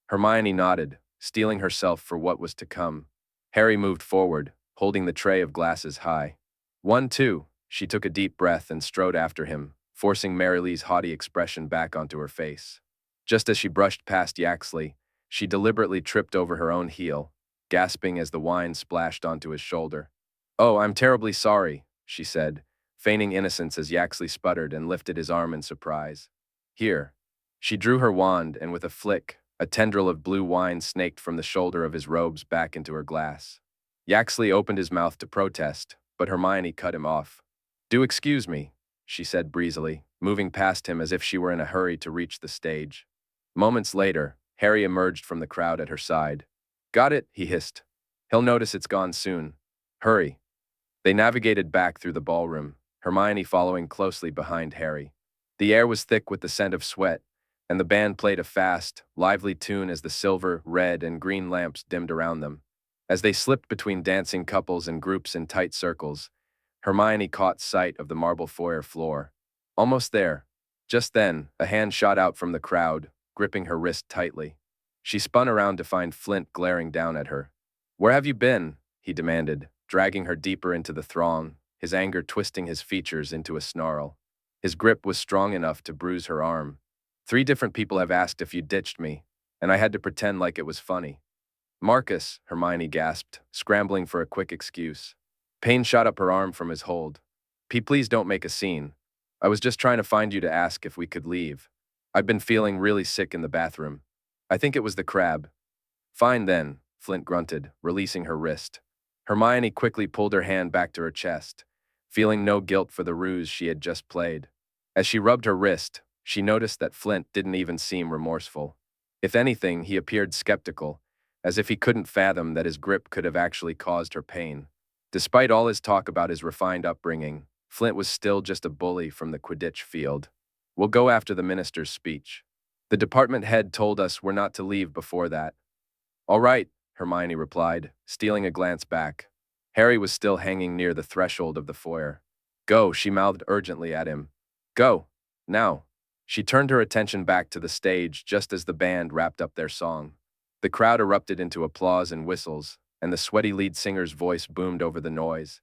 Hermione nodded, steeling herself for what was to come. Harry moved forward, holding the tray of glasses high. 1, 2, she took a deep breath and strode after him, forcing Marilee's haughty expression back onto her face. Just as she brushed past Yaxley, she deliberately tripped over her own heel, gasping as the wine splashed onto his shoulder. "Oh, I'm terribly sorry," she said, feigning innocence as Yaxley sputtered and lifted his arm in surprise. "Here." She drew her wand, and with a flick, a tendril of blue wine snaked from the shoulder of his robes back into her glass. Yaxley opened his mouth to protest, but Hermione cut him off. "Do excuse me," she said breezily, moving past him as if she were in a hurry to reach the stage. Moments later, Harry emerged from the crowd at her side. "Got it," he hissed. "He'll notice it's gone soon. Hurry." They navigated back through the ballroom, Hermione following closely behind Harry. The air was thick with the scent of sweat, and the band played a fast, lively tune as the silver, red, and green lamps dimmed around them. As they slipped between dancing couples and groups in tight circles, Hermione caught sight of the marble foyer floor. Almost there. Just then, a hand shot out from the crowd, gripping her wrist tightly. She spun around to find Flint glaring down at her. "Where have you been?" he demanded, dragging her deeper into the throng, his anger twisting his features into a snarl. His grip was strong enough to bruise her arm. "3 different people have asked if you ditched me, and I had to pretend like it was funny." "Marcus," Hermione gasped, scrambling for a quick excuse. Pain shot up her arm from his hold. Please don't make a scene. I was just trying to find you to ask if we could leave. I've been feeling really sick in the bathroom. I think it was the crab." "Fine then," Flint grunted, releasing her wrist. Hermione quickly pulled her hand back to her chest, feeling no guilt for the ruse she had just played. As she rubbed her wrist, she noticed that Flint didn't even seem remorseful. If anything, he appeared skeptical, as if he couldn't fathom that his grip could have actually caused her pain. Despite all his talk about his refined upbringing, Flint was still just a bully from the Quidditch field. We'll go after the minister's speech. The department head told us we're not to leave before that. All right, Hermione replied, stealing a glance back. Harry was still hanging near the threshold of the foyer. Go, she mouthed urgently at him. Go, now. She turned her attention back to the stage just as the band wrapped up their song. The crowd erupted into applause and whistles, and the sweaty lead singer's voice boomed over the noise.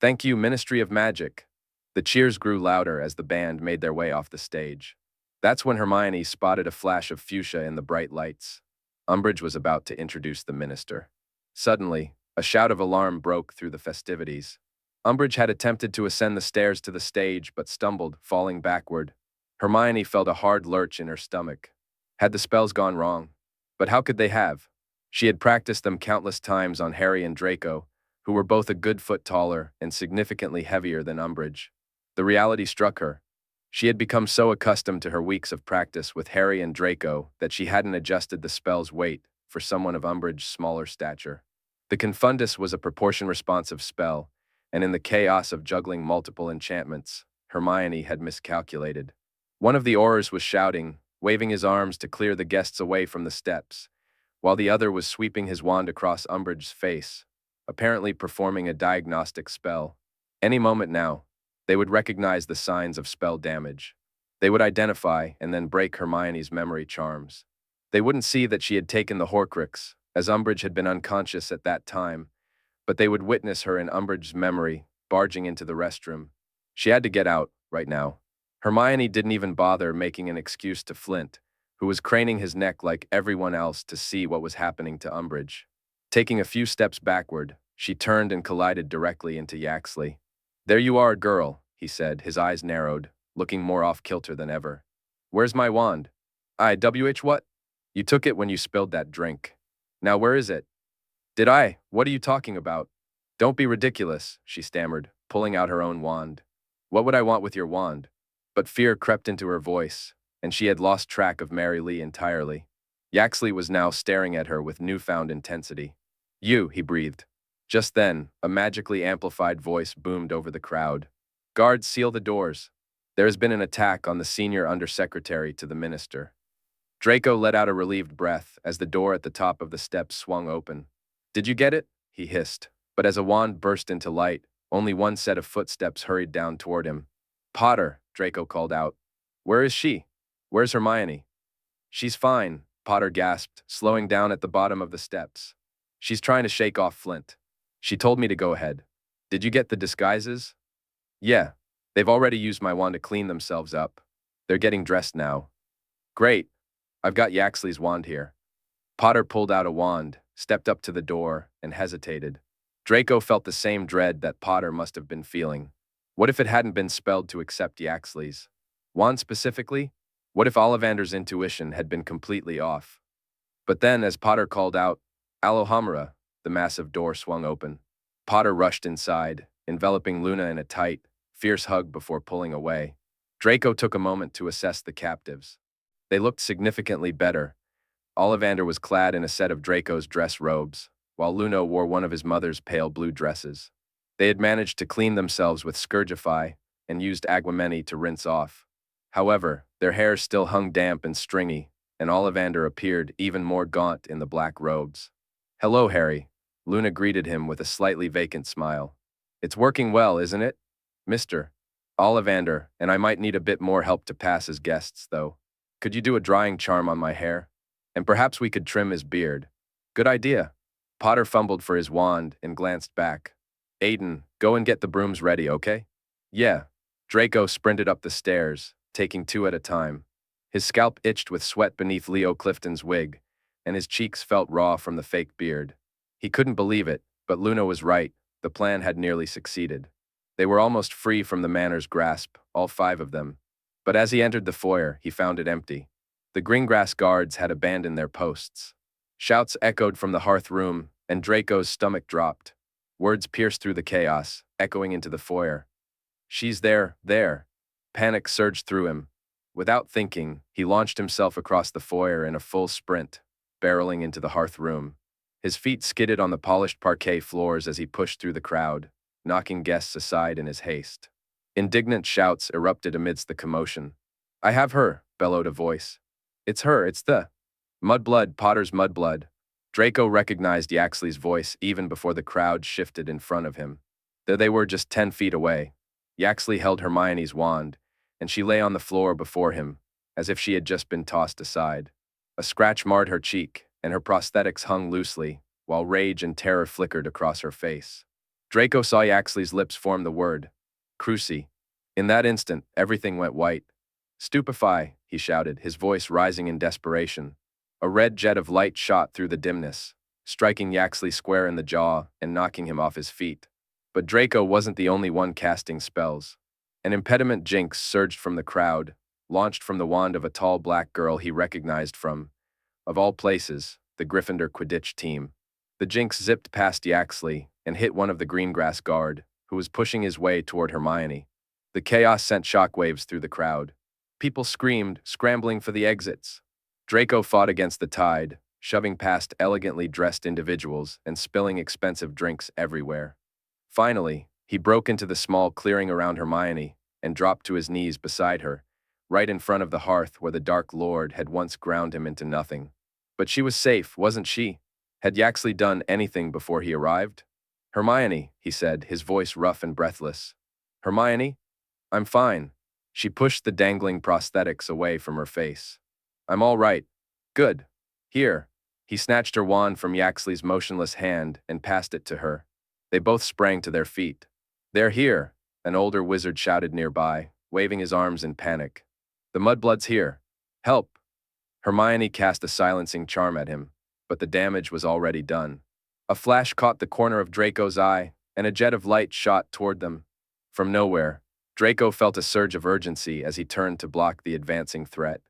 Thank you, Ministry of Magic. The cheers grew louder as the band made their way off the stage. That's when Hermione spotted a flash of fuchsia in the bright lights. Umbridge was about to introduce the minister. Suddenly, a shout of alarm broke through the festivities. Umbridge had attempted to ascend the stairs to the stage but stumbled, falling backward. Hermione felt a hard lurch in her stomach. Had the spells gone wrong? But how could they have? She had practiced them countless times on Harry and Draco, who were both a good foot taller and significantly heavier than Umbridge. The reality struck her. She had become so accustomed to her weeks of practice with Harry and Draco that she hadn't adjusted the spell's weight for someone of Umbridge's smaller stature. The Confundus was a proportion-responsive spell, and in the chaos of juggling multiple enchantments, Hermione had miscalculated. One of the Aurors was shouting, waving his arms to clear the guests away from the steps, while the other was sweeping his wand across Umbridge's face, apparently performing a diagnostic spell. Any moment now, they would recognize the signs of spell damage. They would identify and then break Hermione's memory charms. They wouldn't see that she had taken the Horcrux, as Umbridge had been unconscious at that time, but they would witness her in Umbridge's memory, barging into the restroom. She had to get out, right now. Hermione didn't even bother making an excuse to Flint, who was craning his neck like everyone else to see what was happening to Umbridge. Taking a few steps backward, she turned and collided directly into Yaxley. There you are, girl, he said, his eyes narrowed, looking more off-kilter than ever. Where's my wand? What? You took it when you spilled that drink. Now where is it? Did I? What are you talking about? Don't be ridiculous, she stammered, pulling out her own wand. What would I want with your wand? But fear crept into her voice, and she had lost track of Mary Lee entirely. Yaxley was now staring at her with newfound intensity. You, he breathed. Just then, a magically amplified voice boomed over the crowd. Guards, seal the doors. There has been an attack on the senior undersecretary to the minister. Draco let out a relieved breath as the door at the top of the steps swung open. Did you get it? He hissed, but as a wand burst into light, only one set of footsteps hurried down toward him. Potter, Draco called out. Where is she? Where's Hermione? She's fine, Potter gasped, slowing down at the bottom of the steps. She's trying to shake off Flint. She told me to go ahead. Did you get the disguises? Yeah. They've already used my wand to clean themselves up. They're getting dressed now. Great. I've got Yaxley's wand here. Potter pulled out a wand, stepped up to the door, and hesitated. Draco felt the same dread that Potter must have been feeling. What if it hadn't been spelled to accept Yaxley's wand specifically? What if Ollivander's intuition had been completely off? But then, as Potter called out, Alohomora, the massive door swung open. Potter rushed inside, enveloping Luna in a tight, fierce hug before pulling away. Draco took a moment to assess the captives. They looked significantly better. Ollivander was clad in a set of Draco's dress robes, while Luna wore one of his mother's pale blue dresses. They had managed to clean themselves with Scourgify and used Aguameni to rinse off. However, their hair still hung damp and stringy, and Ollivander appeared even more gaunt in the black robes. Hello, Harry. Luna greeted him with a slightly vacant smile. It's working well, isn't it? Mr. Ollivander, and I might need a bit more help to pass as guests, though. Could you do a drying charm on my hair? And perhaps we could trim his beard. Good idea. Potter fumbled for his wand and glanced back. Aiden, go and get the brooms ready, okay? Yeah. Draco sprinted up the stairs, taking two at a time. His scalp itched with sweat beneath Leo Clifton's wig, and his cheeks felt raw from the fake beard. He couldn't believe it, but Luna was right. The plan had nearly succeeded. They were almost free from the manor's grasp, all five of them. But as he entered the foyer, he found it empty. The Greengrass guards had abandoned their posts. Shouts echoed from the hearth room, and Draco's stomach dropped. Words pierced through the chaos, echoing into the foyer. She's there, there. Panic surged through him. Without thinking, he launched himself across the foyer in a full sprint, barreling into the hearth room. His feet skidded on the polished parquet floors as he pushed through the crowd, knocking guests aside in his haste. Indignant shouts erupted amidst the commotion. "I have her," bellowed a voice. "It's her, it's the Mudblood, Potter's Mudblood." Draco recognized Yaxley's voice even before the crowd shifted in front of him. Though they were just 10 feet away, Yaxley held Hermione's wand, and she lay on the floor before him, as if she had just been tossed aside. A scratch marred her cheek, and her prosthetics hung loosely, while rage and terror flickered across her face. Draco saw Yaxley's lips form the word, Cruci. In that instant, everything went white. "Stupefy," he shouted, his voice rising in desperation. A red jet of light shot through the dimness, striking Yaxley square in the jaw and knocking him off his feet. But Draco wasn't the only one casting spells. An impediment jinx surged from the crowd, launched from the wand of a tall black girl he recognized from, of all places, the Gryffindor Quidditch team. The jinx zipped past Yaxley and hit one of the Greengrass guard, who was pushing his way toward Hermione. The chaos sent shockwaves through the crowd. People screamed, scrambling for the exits. Draco fought against the tide, shoving past elegantly dressed individuals and spilling expensive drinks everywhere. Finally, he broke into the small clearing around Hermione and dropped to his knees beside her, right in front of the hearth where the Dark Lord had once ground him into nothing. But she was safe, wasn't she? Had Yaxley done anything before he arrived? "Hermione," he said, his voice rough and breathless. "Hermione? I'm fine." She pushed the dangling prosthetics away from her face. "I'm all right." "Good. Here." He snatched her wand from Yaxley's motionless hand and passed it to her. They both sprang to their feet. "They're here," an older wizard shouted nearby, waving his arms in panic. "The Mudblood's here. Help!" Hermione cast a silencing charm at him, but the damage was already done. A flash caught the corner of Draco's eye, and a jet of light shot toward them. From nowhere, Draco felt a surge of urgency as he turned to block the advancing threat.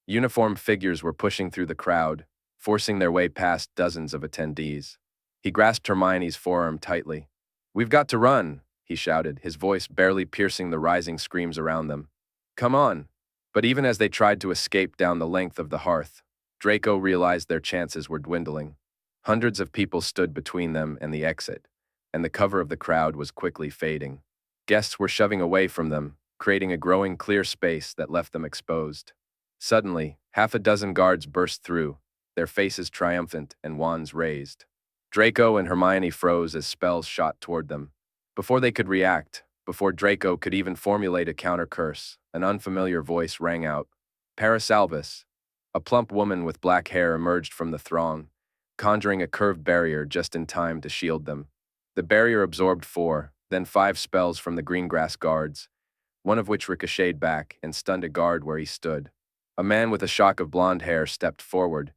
Uniformed figures were pushing through the crowd, forcing their way past dozens of attendees. He grasped Hermione's forearm tightly. "We've got to run," he shouted, his voice barely piercing the rising screams around them. "Come on." But even as they tried to escape down the length of the hearth, Draco realized their chances were dwindling. Hundreds of people stood between them and the exit, and the cover of the crowd was quickly fading. Guests were shoving away from them, creating a growing clear space that left them exposed. Suddenly, half a dozen guards burst through, their faces triumphant and wands raised. Draco and Hermione froze as spells shot toward them. Before they could react, before Draco could even formulate a counter-curse, an unfamiliar voice rang out. "Parasalvus." A plump woman with black hair emerged from the throng, conjuring a curved barrier just in time to shield them. The barrier absorbed 4, then 5 spells from the Greengrass guards, one of which ricocheted back and stunned a guard where he stood. A man with a shock of blonde hair stepped forward,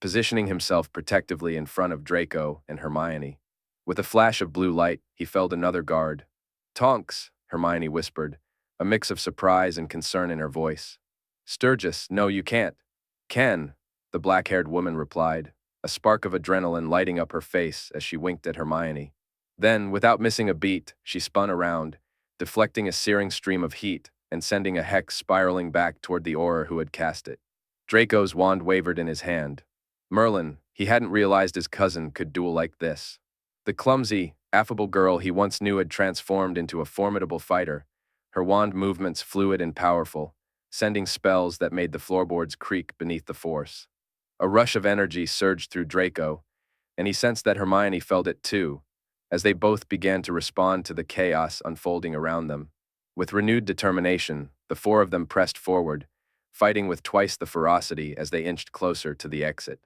positioning himself protectively in front of Draco and Hermione. With a flash of blue light, he felled another guard. "Tonks," Hermione whispered, a mix of surprise and concern in her voice. "Sturgis, no, you can't." "Can," the black-haired woman replied, a spark of adrenaline lighting up her face as she winked at Hermione. Then, without missing a beat, she spun around, deflecting a searing stream of heat and sending a hex spiraling back toward the Auror who had cast it. Draco's wand wavered in his hand. Merlin, he hadn't realized his cousin could duel like this. The clumsy, affable girl he once knew had transformed into a formidable fighter, her wand movements fluid and powerful, sending spells that made the floorboards creak beneath the force. A rush of energy surged through Draco, and he sensed that Hermione felt it too, as they both began to respond to the chaos unfolding around them. With renewed determination, the 4 of them pressed forward, fighting with twice the ferocity as they inched closer to the exit.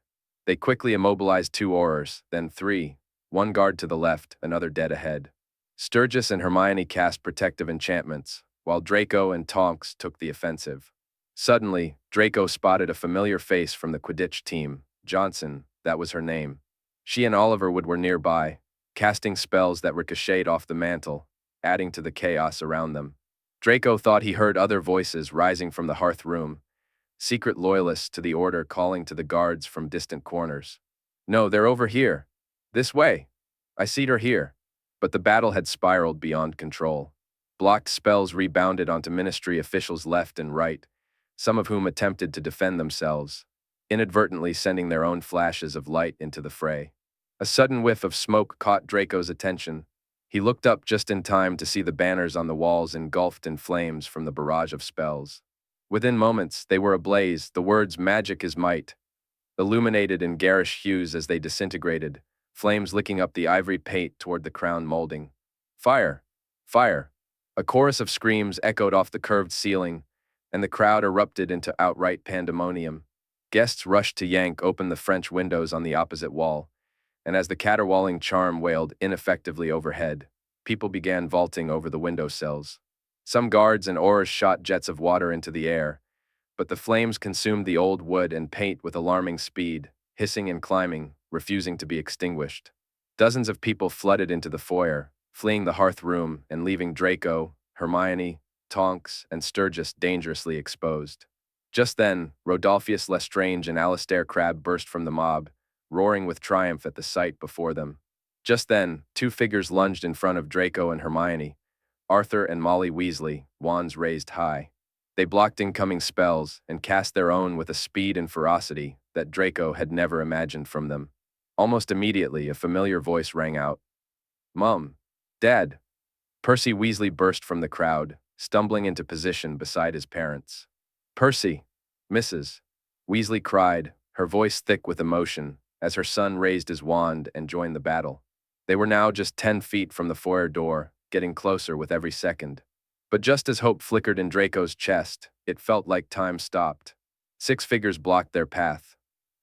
They quickly immobilized 2 Aurors, then 3, 1 guard to the left, another dead ahead. Sturgis and Hermione cast protective enchantments, while Draco and Tonks took the offensive. Suddenly, Draco spotted a familiar face from the Quidditch team, Johnson, that was her name. She and Oliver Wood were nearby, casting spells that ricocheted off the mantle, adding to the chaos around them. Draco thought he heard other voices rising from the hearth room, secret loyalists to the Order calling to the guards from distant corners. "No, they're over here. This way. I see her here." But the battle had spiraled beyond control. Blocked spells rebounded onto Ministry officials left and right, some of whom attempted to defend themselves, inadvertently sending their own flashes of light into the fray. A sudden whiff of smoke caught Draco's attention. He looked up just in time to see the banners on the walls engulfed in flames from the barrage of spells. Within moments, they were ablaze, the words "magic is might" illuminated in garish hues as they disintegrated, flames licking up the ivory paint toward the crown molding. Fire! Fire! A chorus of screams echoed off the curved ceiling, and the crowd erupted into outright pandemonium. Guests rushed to yank open the French windows on the opposite wall, and as the caterwauling charm wailed ineffectively overhead, people began vaulting over the window sills. Some guards and oars shot jets of water into the air, but the flames consumed the old wood and paint with alarming speed, hissing and climbing, refusing to be extinguished. Dozens of people flooded into the foyer, fleeing the hearth room and leaving Draco, Hermione, Tonks, and Sturgis dangerously exposed. Just then, Rodolphus Lestrange and Alastair Crabbe burst from the mob, roaring with triumph at the sight before them. Just then, two figures lunged in front of Draco and Hermione, Arthur and Molly Weasley, wands raised high. They blocked incoming spells and cast their own with a speed and ferocity that Draco had never imagined from them. Almost immediately, a familiar voice rang out. "Mum! Dad!" Percy Weasley burst from the crowd, stumbling into position beside his parents. "Percy! Mrs. Weasley cried, her voice thick with emotion, as her son raised his wand and joined the battle. They were now just 10 feet from the foyer door, getting closer with every second. But just as hope flickered in Draco's chest, it felt like time stopped. 6 figures blocked their path.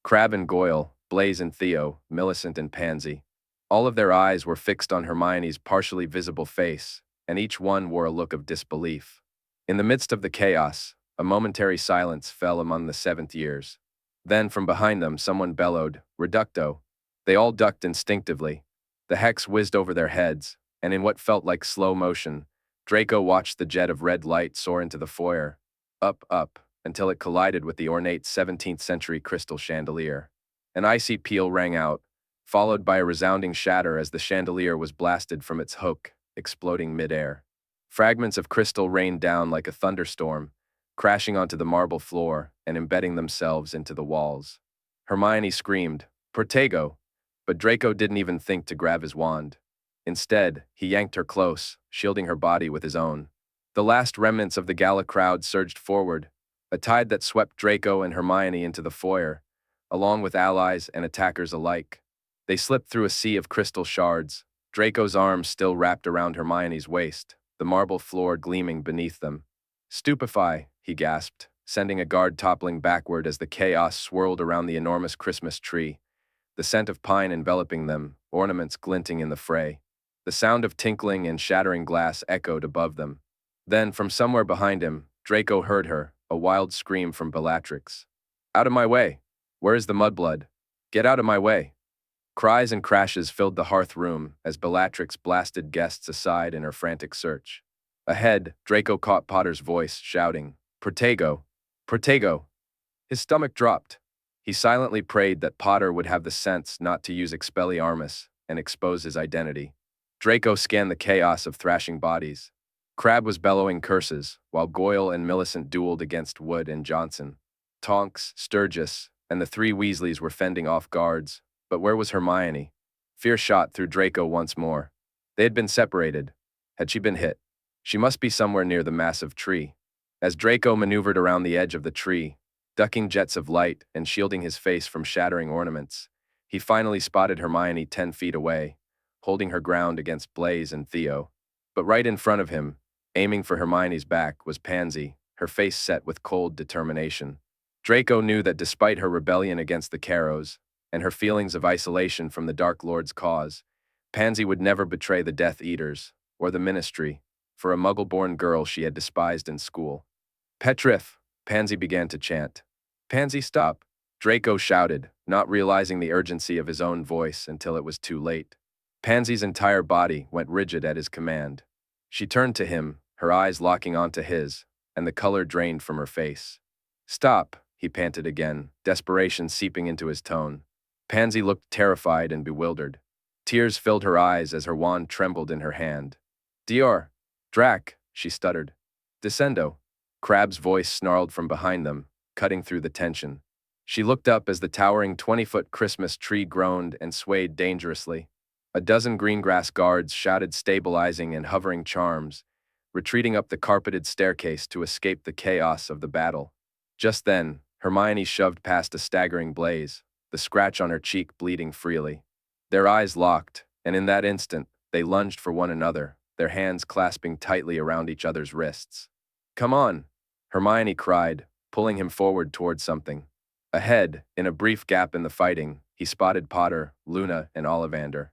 Crabbe and Goyle, Blaise and Theo, Millicent and Pansy. All of their eyes were fixed on Hermione's partially visible face, and each one wore a look of disbelief. In the midst of the chaos, a momentary silence fell among the seventh years. Then, from behind them, someone bellowed, "Reducto!" They all ducked instinctively. The hex whizzed over their heads, and in what felt like slow motion, Draco watched the jet of red light soar into the foyer, up, until it collided with the ornate 17th-century crystal chandelier. An icy peal rang out, followed by a resounding shatter as the chandelier was blasted from its hook, exploding mid-air. Fragments of crystal rained down like a thunderstorm, crashing onto the marble floor and embedding themselves into the walls. Hermione screamed, "Protego!" But Draco didn't even think to grab his wand. Instead, he yanked her close, shielding her body with his own. The last remnants of the gala crowd surged forward, a tide that swept Draco and Hermione into the foyer, along with allies and attackers alike. They slipped through a sea of crystal shards, Draco's arms still wrapped around Hermione's waist, the marble floor gleaming beneath them. "Stupefy," he gasped, sending a guard toppling backward as the chaos swirled around the enormous Christmas tree, the scent of pine enveloping them, ornaments glinting in the fray. The sound of tinkling and shattering glass echoed above them. Then, from somewhere behind him, Draco heard her, a wild scream from Bellatrix. "Out of my way! Where is the mudblood? Get out of my way!" Cries and crashes filled the hearth room as Bellatrix blasted guests aside in her frantic search. Ahead, Draco caught Potter's voice, shouting, "Protego! Protego!" His stomach dropped. He silently prayed that Potter would have the sense not to use Expelliarmus and expose his identity. Draco scanned the chaos of thrashing bodies. Crabbe was bellowing curses, while Goyle and Millicent dueled against Wood and Johnson. Tonks, Sturgis, and the 3 Weasleys were fending off guards, but where was Hermione? Fear shot through Draco once more. They had been separated. Had she been hit? She must be somewhere near the massive tree. As Draco maneuvered around the edge of the tree, ducking jets of light and shielding his face from shattering ornaments, he finally spotted Hermione 10 feet away, holding her ground against Blaise and Theo. But right in front of him, aiming for Hermione's back, was Pansy, her face set with cold determination. Draco knew that despite her rebellion against the Carrows, and her feelings of isolation from the Dark Lord's cause, Pansy would never betray the Death Eaters, or the Ministry, for a Muggle-born girl she had despised in school. "Petrif!" Pansy began to chant. "Pansy, stop!" Draco shouted, not realizing the urgency of his own voice until it was too late. Pansy's entire body went rigid at his command. She turned to him, her eyes locking onto his, and the color drained from her face. "Stop!" he panted again, desperation seeping into his tone. Pansy looked terrified and bewildered. Tears filled her eyes as her wand trembled in her hand. "Dior! Drac!" she stuttered. "Descendo!" Crabbe's voice snarled from behind them, cutting through the tension. She looked up as the towering 20-foot Christmas tree groaned and swayed dangerously. A dozen greengrass guards shouted stabilizing and hovering charms, retreating up the carpeted staircase to escape the chaos of the battle. Just then, Hermione shoved past a staggering blaze, the scratch on her cheek bleeding freely. Their eyes locked, and in that instant, they lunged for one another, their hands clasping tightly around each other's wrists. "Come on!" Hermione cried, pulling him forward toward something. Ahead, in a brief gap in the fighting, he spotted Potter, Luna, and Ollivander.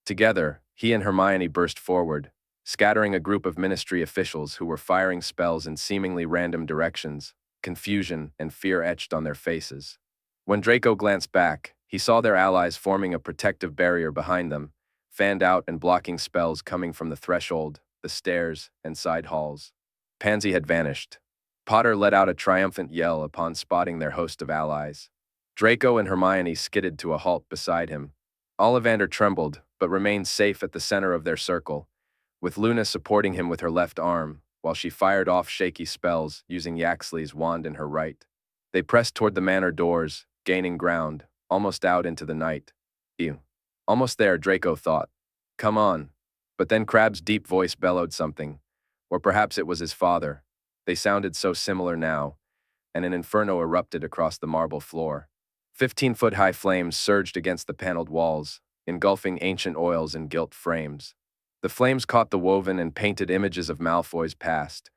Together, he and Hermione burst forward, scattering a group of ministry officials who were firing spells in seemingly random directions, confusion and fear etched on their faces. When Draco glanced back, he saw their allies forming a protective barrier behind them, fanned out and blocking spells coming from the threshold, the stairs, and side halls. Pansy had vanished. Potter let out a triumphant yell upon spotting their host of allies. Draco and Hermione skidded to a halt beside him. Ollivander trembled, but remained safe at the center of their circle, with Luna supporting him with her left arm, while she fired off shaky spells using Yaxley's wand in her right. They pressed toward the manor doors, gaining ground, almost out into the night. Ew. Almost there, Draco thought. Come on. But then Crabbe's deep voice bellowed something, or perhaps it was his father. They sounded so similar now, and an inferno erupted across the marble floor. 15-foot-high flames surged against the paneled walls, engulfing ancient oils in gilt frames. The flames caught the woven and painted images of Malfoy's past,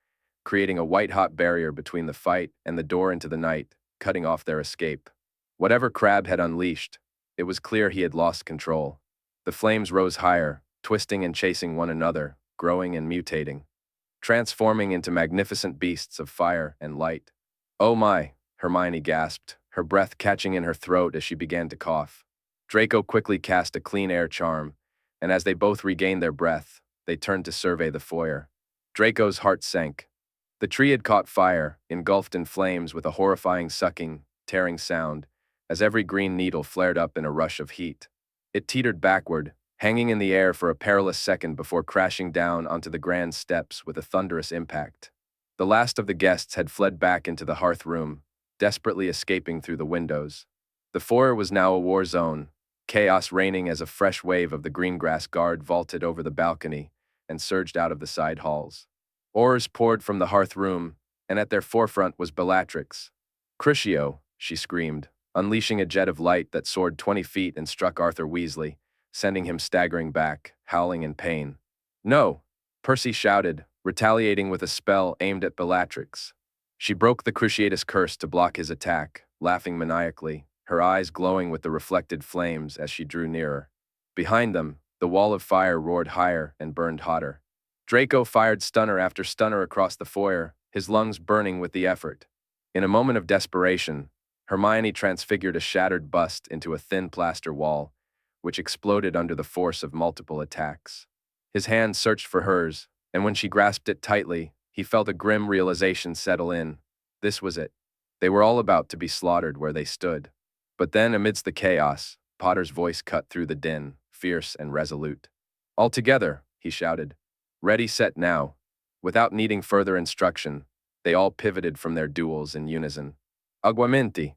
creating a white-hot barrier between the fight and the door into the night, cutting off their escape. Whatever Crabbe had unleashed, it was clear he had lost control. The flames rose higher, twisting and chasing one another, growing and mutating, transforming into magnificent beasts of fire and light. "Oh my," Hermione gasped, her breath catching in her throat as she began to cough. Draco quickly cast a clean air charm, and as they both regained their breath, they turned to survey the foyer. Draco's heart sank. The tree had caught fire, engulfed in flames with a horrifying sucking, tearing sound, as every green needle flared up in a rush of heat. It teetered backward, hanging in the air for a perilous second before crashing down onto the grand steps with a thunderous impact. The last of the guests had fled back into the hearth room, desperately escaping through the windows. The foyer was now a war zone, chaos reigning as a fresh wave of the greengrass guard vaulted over the balcony and surged out of the side halls. Oars poured from the hearth room, and at their forefront was Bellatrix. "Crucio!" she screamed, unleashing a jet of light that soared 20 feet and struck Arthur Weasley, sending him staggering back, howling in pain. "No!" Percy shouted, retaliating with a spell aimed at Bellatrix. She broke the Cruciatus curse to block his attack, laughing maniacally, her eyes glowing with the reflected flames as she drew nearer. Behind them, the wall of fire roared higher and burned hotter. Draco fired stunner after stunner across the foyer, his lungs burning with the effort. In a moment of desperation, Hermione transfigured a shattered bust into a thin plaster wall, which exploded under the force of multiple attacks. His hand searched for hers, and when she grasped it tightly, he felt a grim realization settle in. This was it. They were all about to be slaughtered where they stood. But then, amidst the chaos, Potter's voice cut through the din, fierce and resolute. "All together," he shouted. "Ready, set, now." Without needing further instruction, they all pivoted from their duels in unison. "Aguamenti!"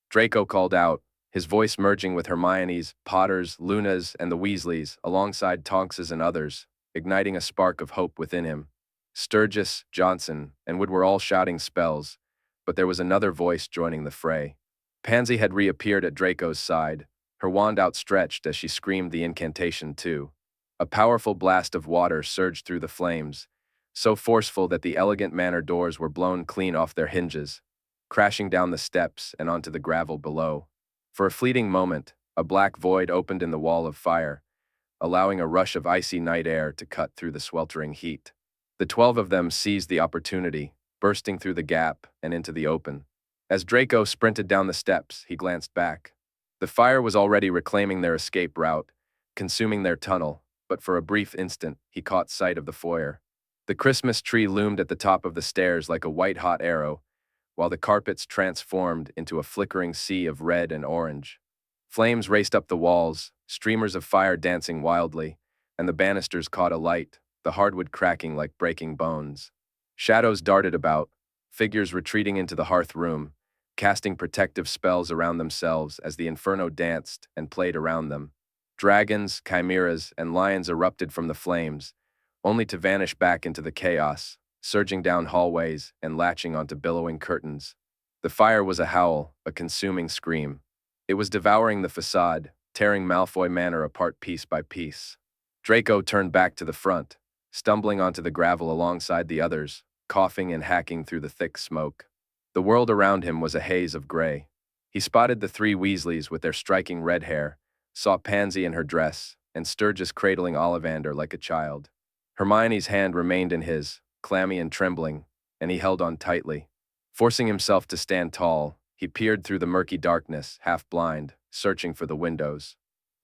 Draco called out, his voice merging with Hermione's, Potter's, Luna's, and the Weasleys, alongside Tonks's and others, igniting a spark of hope within him. Sturgis, Johnson, and Wood were all shouting spells, but there was another voice joining the fray. Pansy had reappeared at Draco's side, her wand outstretched as she screamed the incantation too. A powerful blast of water surged through the flames, so forceful that the elegant manor doors were blown clean off their hinges, crashing down the steps and onto the gravel below. For a fleeting moment, a black void opened in the wall of fire, allowing a rush of icy night air to cut through the sweltering heat. The 12 of them seized the opportunity, bursting through the gap and into the open. As Draco sprinted down the steps, he glanced back. The fire was already reclaiming their escape route, consuming their tunnel, but for a brief instant, he caught sight of the foyer. The Christmas tree loomed at the top of the stairs like a white-hot arrow, while the carpets transformed into a flickering sea of red and orange. Flames raced up the walls, streamers of fire dancing wildly, and the banisters caught alight, the hardwood cracking like breaking bones. Shadows darted about, figures retreating into the hearth room, casting protective spells around themselves as the inferno danced and played around them. Dragons, chimeras, and lions erupted from the flames, only to vanish back into the chaos, surging down hallways and latching onto billowing curtains. The fire was a howl, a consuming scream. It was devouring the facade, tearing Malfoy Manor apart piece by piece. Draco turned back to the front, stumbling onto the gravel alongside the others, coughing and hacking through the thick smoke. The world around him was a haze of gray. He spotted the three Weasleys with their striking red hair, saw Pansy in her dress, and Sturgis cradling Ollivander like a child. Hermione's hand remained in his, clammy and trembling, and he held on tightly. Forcing himself to stand tall, he peered through the murky darkness, half blind, searching for the windows.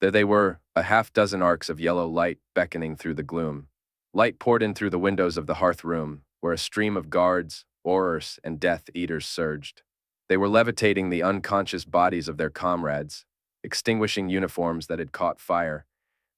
There they were, a half-dozen arcs of yellow light beckoning through the gloom. Light poured in through the windows of the hearth room, where a stream of guards, aurors, and Death Eaters surged. They were levitating the unconscious bodies of their comrades, extinguishing uniforms that had caught fire,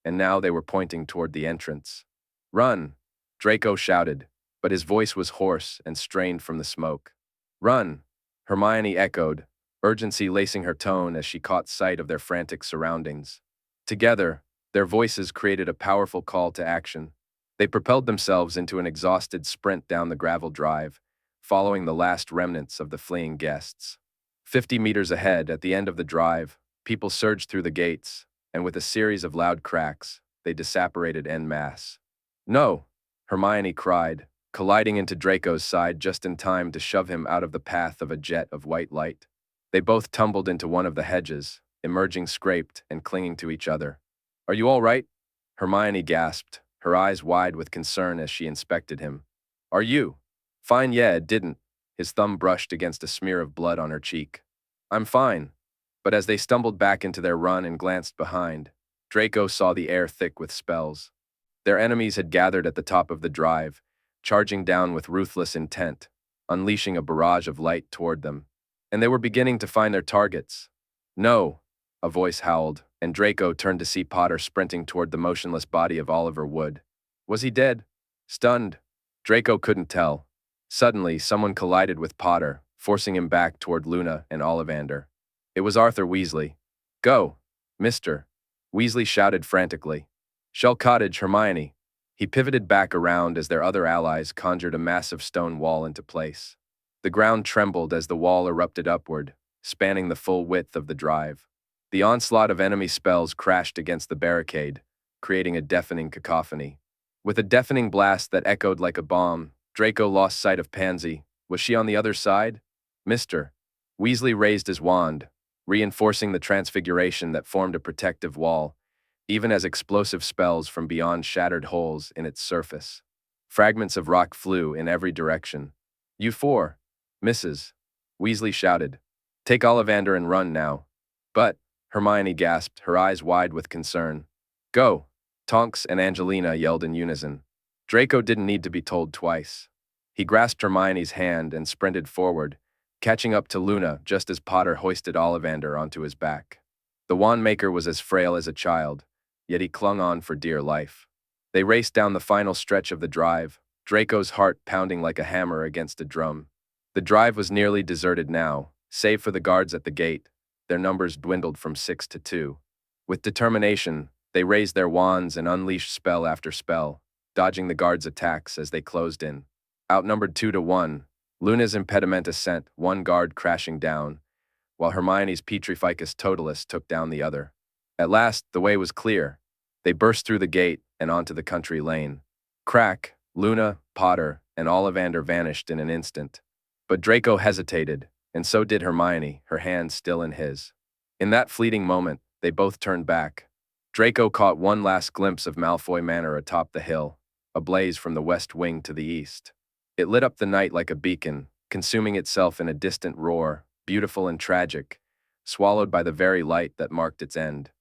and now they were pointing toward the entrance. "Run!" Draco shouted, but his voice was hoarse and strained from the smoke. "Run!" Hermione echoed, urgency lacing her tone as she caught sight of their frantic surroundings. Together, their voices created a powerful call to action. They propelled themselves into an exhausted sprint down the gravel drive, following the last remnants of the fleeing guests. 50 meters ahead, at the end of the drive, people surged through the gates, and with a series of loud cracks, they disapparated en masse. "No!" Hermione cried, colliding into Draco's side just in time to shove him out of the path of a jet of white light. They both tumbled into one of the hedges, emerging scraped and clinging to each other. "Are you all right?" Hermione gasped, her eyes wide with concern as she inspected him. "Are you?" "Fine, yeah, it didn't." His thumb brushed against a smear of blood on her cheek. "I'm fine." But as they stumbled back into their run and glanced behind, Draco saw the air thick with spells. Their enemies had gathered at the top of the drive, charging down with ruthless intent, unleashing a barrage of light toward them. And they were beginning to find their targets. "No!" a voice howled, and Draco turned to see Potter sprinting toward the motionless body of Oliver Wood. Was he dead? Stunned? Draco couldn't tell. Suddenly, someone collided with Potter, forcing him back toward Luna and Ollivander. It was Arthur Weasley. "Go, Mr." Weasley shouted frantically. "Shell Cottage, Hermione." He pivoted back around as their other allies conjured a massive stone wall into place. The ground trembled as the wall erupted upward, spanning the full width of the drive. The onslaught of enemy spells crashed against the barricade, creating a deafening cacophony. With a deafening blast that echoed like a bomb, Draco lost sight of Pansy. Was she on the other side? "Mr." Weasley raised his wand, reinforcing the transfiguration that formed a protective wall, even as explosive spells from beyond shattered holes in its surface. Fragments of rock flew in every direction. "You four, Mrs." Weasley shouted. "Take Ollivander and run now." "But," Hermione gasped, her eyes wide with concern. "Go!" Tonks and Angelina yelled in unison. Draco didn't need to be told twice. He grasped Hermione's hand and sprinted forward, catching up to Luna just as Potter hoisted Ollivander onto his back. The wand-maker was as frail as a child, yet he clung on for dear life. They raced down the final stretch of the drive, Draco's heart pounding like a hammer against a drum. The drive was nearly deserted now, save for the guards at the gate. Their numbers dwindled from 6 to 2. With determination, they raised their wands and unleashed spell after spell, dodging the guards' attacks as they closed in. Outnumbered 2 to 1, Luna's impedimenta sent one guard crashing down, while Hermione's Petrificus Totalis took down the other. At last, the way was clear. They burst through the gate and onto the country lane. Crack, Luna, Potter, and Ollivander vanished in an instant. But Draco hesitated, and so did Hermione, her hand still in his. In that fleeting moment, they both turned back. Draco caught one last glimpse of Malfoy Manor atop the hill, ablaze from the west wing to the east. It lit up the night like a beacon, consuming itself in a distant roar, beautiful and tragic, swallowed by the very light that marked its end.